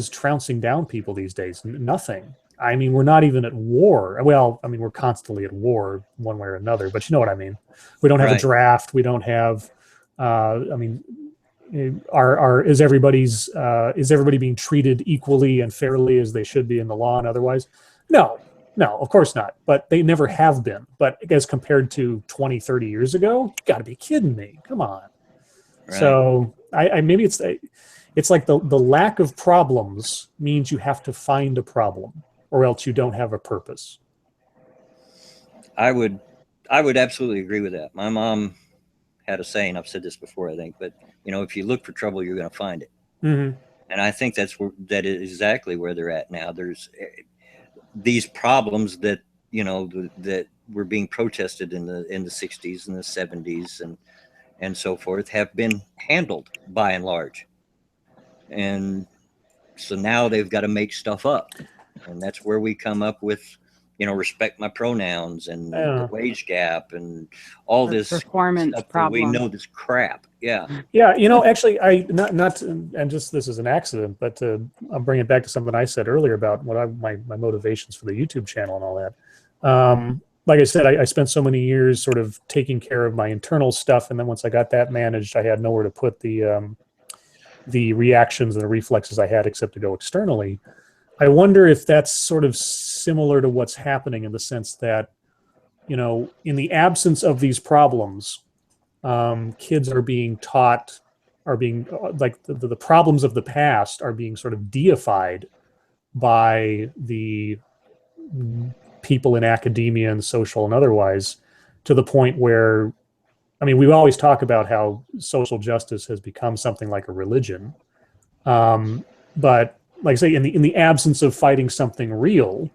trouncing down people these days? Nothing. I mean, we're not even at war. Well, I mean, we're constantly at war one way or another, but you know what I mean. We don't have a draft. We don't have. Is everybody being treated equally and fairly as they should be in the law and otherwise? No, of course not. But they never have been. But as compared to 20, 30 years ago, you got to be kidding me. Come on. Right. So I maybe it's like the lack of problems means you have to find a problem, or else you don't have a purpose. I would absolutely agree with that. My mom had a saying, I've said this before, I think, but you know, if you look for trouble, you're going to find it. Mm-hmm. And I think that is exactly where they're at now. There's these problems that, you know, that were being protested in the 60s and the 70s and so forth have been handled by and large. And so now they've got to make stuff up. And that's where we come up with, you know, respect my pronouns and the wage gap and all this performance problem. We know this crap. Yeah. Yeah. You know, actually, and just this is an accident, but I'll bring it back to something I said earlier about my motivations for the YouTube channel and all that. Like I said, I spent so many years sort of taking care of my internal stuff, and then once I got that managed, I had nowhere to put the reactions and the reflexes I had except to go externally. I wonder if that's sort of similar to what's happening in the sense that, you know, in the absence of these problems, kids are being taught, like the problems of the past are being sort of deified by the people in academia and social and otherwise, to the point where, I mean, we always talk about how social justice has become something like a religion. But like I say, in the absence of fighting something real,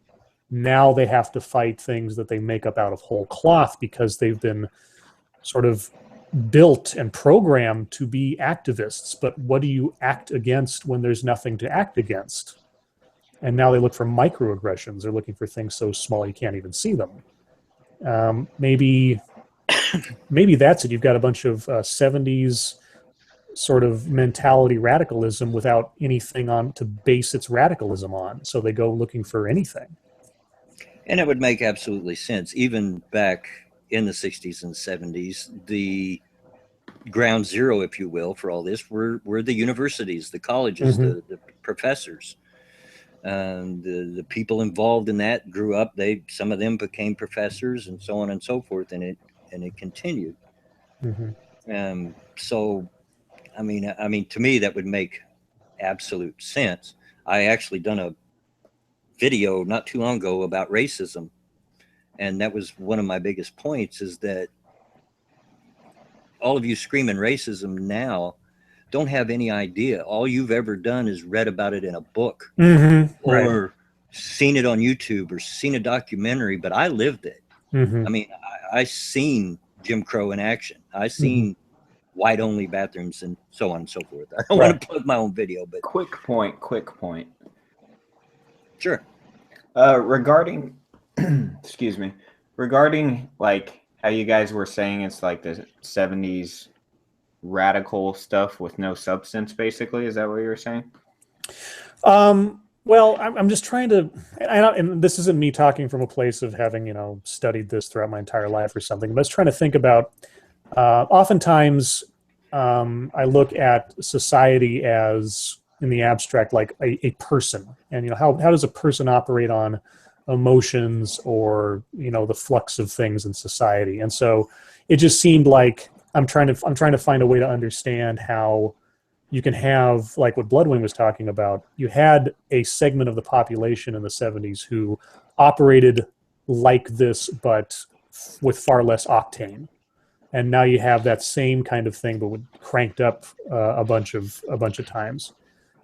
now they have to fight things that they make up out of whole cloth because they've been sort of built and programmed to be activists, but what do you act against when there's nothing to act against? And now they look for microaggressions. They're looking for things so small you can't even see them. Maybe that's it. You've got a bunch of 70s sort of mentality radicalism without anything on to base its radicalism on. So they go looking for anything. And it would make absolutely sense. Even back in the 60s and 70s, the ground zero, if you will, for all this were the universities, the colleges, the professors. The people involved in that grew up. Some of them became professors, and so on and so forth, and it continued. So, I mean, to me, that would make absolute sense. I actually done a video not too long ago about racism, and that was one of my biggest points, is that all of you screaming racism now don't have any idea. All you've ever done is read about it in a book or seen it on YouTube or seen a documentary, but I lived it. I mean, I seen Jim Crow in action. I seen white only bathrooms and so on and so forth. I don't want to plug my own video, but quick point. Sure. Regarding, excuse me, regarding like how you guys were saying it's like the 70s radical stuff with no substance, basically. Is that what you were saying? Well, I'm just trying to, and this isn't me talking from a place of having, studied this throughout my entire life or something, but I was trying to think about, oftentimes I look at society as, in the abstract, like a person. And, how does a person operate on emotions or, the flux of things in society? And so it just seemed like I'm trying to find a way to understand how you can have, like what Bloodwing was talking about, you had a segment of the population in the 70s who operated like this, but with far less octane. And now you have that same kind of thing, but cranked up a bunch of times.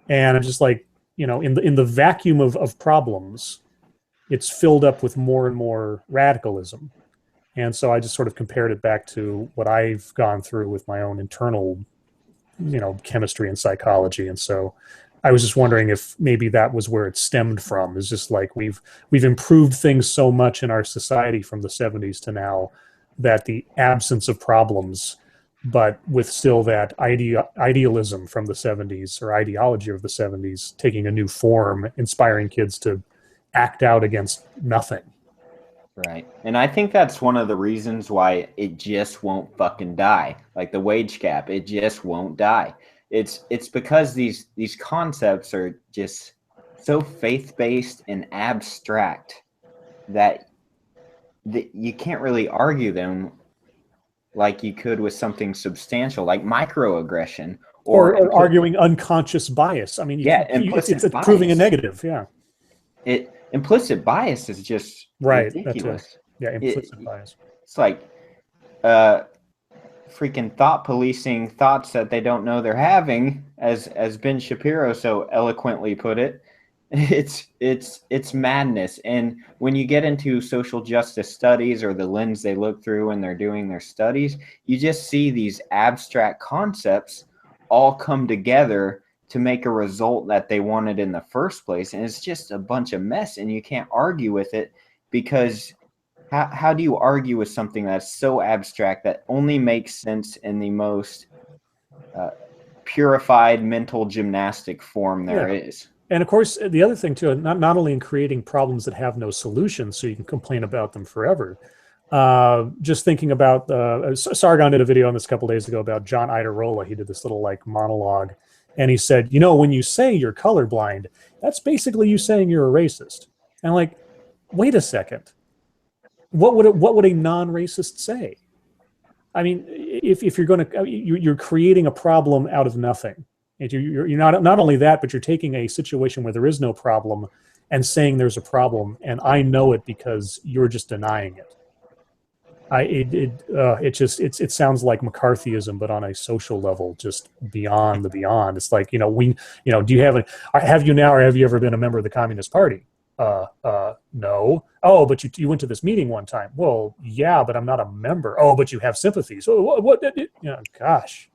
And I'm just like, in the vacuum of problems, it's filled up with more and more radicalism. And so I just sort of compared it back to what I've gone through with my own internal, chemistry and psychology. And so I was just wondering if maybe that was where it stemmed from. It's just like we've improved things so much in our society from the 70s to now that the absence of problems, but with still that idealism from the 70s, or ideology of the 70s, taking a new form, inspiring kids to act out against nothing. Right. And I think that's one of the reasons why it just won't fucking die. Like the wage cap, it just won't die. It's because these concepts are just so faith-based and abstract that you can't really argue them like you could with something substantial like microaggression or arguing unconscious bias. I mean, it's proving a negative. Yeah. Implicit bias is just ridiculous. Implicit bias. It's like freaking thought policing thoughts that they don't know they're having, as Ben Shapiro so eloquently put it. It's madness. And when you get into social justice studies, or the lens they look through when they're doing their studies, you just see these abstract concepts all come together to make a result that they wanted in the first place. And it's just a bunch of mess, and you can't argue with it, because how do you argue with something that's so abstract that only makes sense in the most purified mental gymnastic form there is? And of course, the other thing too, not only in creating problems that have no solution, so you can complain about them forever. Just thinking about, Sargon did a video on this a couple days ago about John Idarola. He did this little monologue. And he said, when you say you're colorblind, that's basically you saying you're a racist. And I'm like, wait a second. What would a non-racist say? I mean, if you're going to, you're creating a problem out of nothing. And you're not only that, but you're taking a situation where there is no problem and saying there's a problem, and I know it because you're just denying it. It sounds like McCarthyism, but on a social level, just beyond the beyond. It's like, have you now, or have you ever been a member of the Communist Party? No. Oh, but you went to this meeting one time. Well, yeah, but I'm not a member. Oh, but you have sympathies. Oh, what gosh.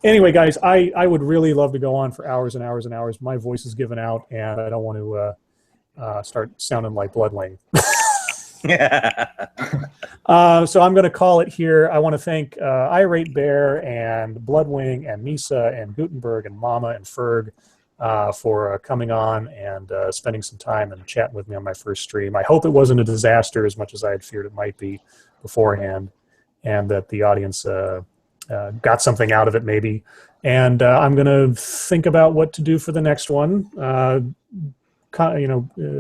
Anyway, guys, I would really love to go on for hours and hours and hours. My voice is giving out, and I don't want to start sounding like Bloodwing. So I'm going to call it here. I want to thank Irate Bear and Bloodwing and Misa and Gutenberg and Mama and Ferg for coming on and spending some time and chatting with me on my first stream. I hope it wasn't a disaster as much as I had feared it might be beforehand, and that the audience got something out of it maybe. And I'm going to think about what to do for the next one.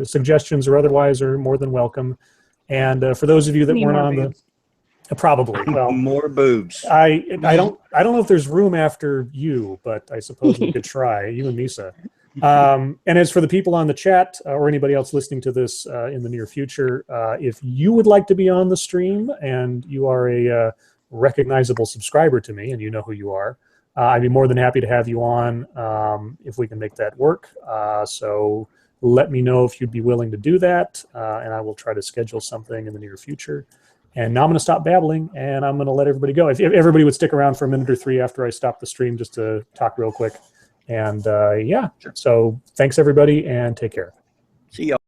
Suggestions or otherwise are more than welcome. And for those of you that weren't on the, probably well, more boobs. I don't know if there's room after you, but I suppose we could try, you and Misa. And as for the people on the chat or anybody else listening to this in the near future, if you would like to be on the stream and you are a recognizable subscriber to me and you know who you are, I'd be more than happy to have you on if we can make that work. So let me know if you'd be willing to do that, and I will try to schedule something in the near future. And now I'm going to stop babbling, and I'm going to let everybody go. If everybody would stick around for a minute or three after I stop the stream just to talk real quick. And yeah, so thanks everybody, and take care. See y'all.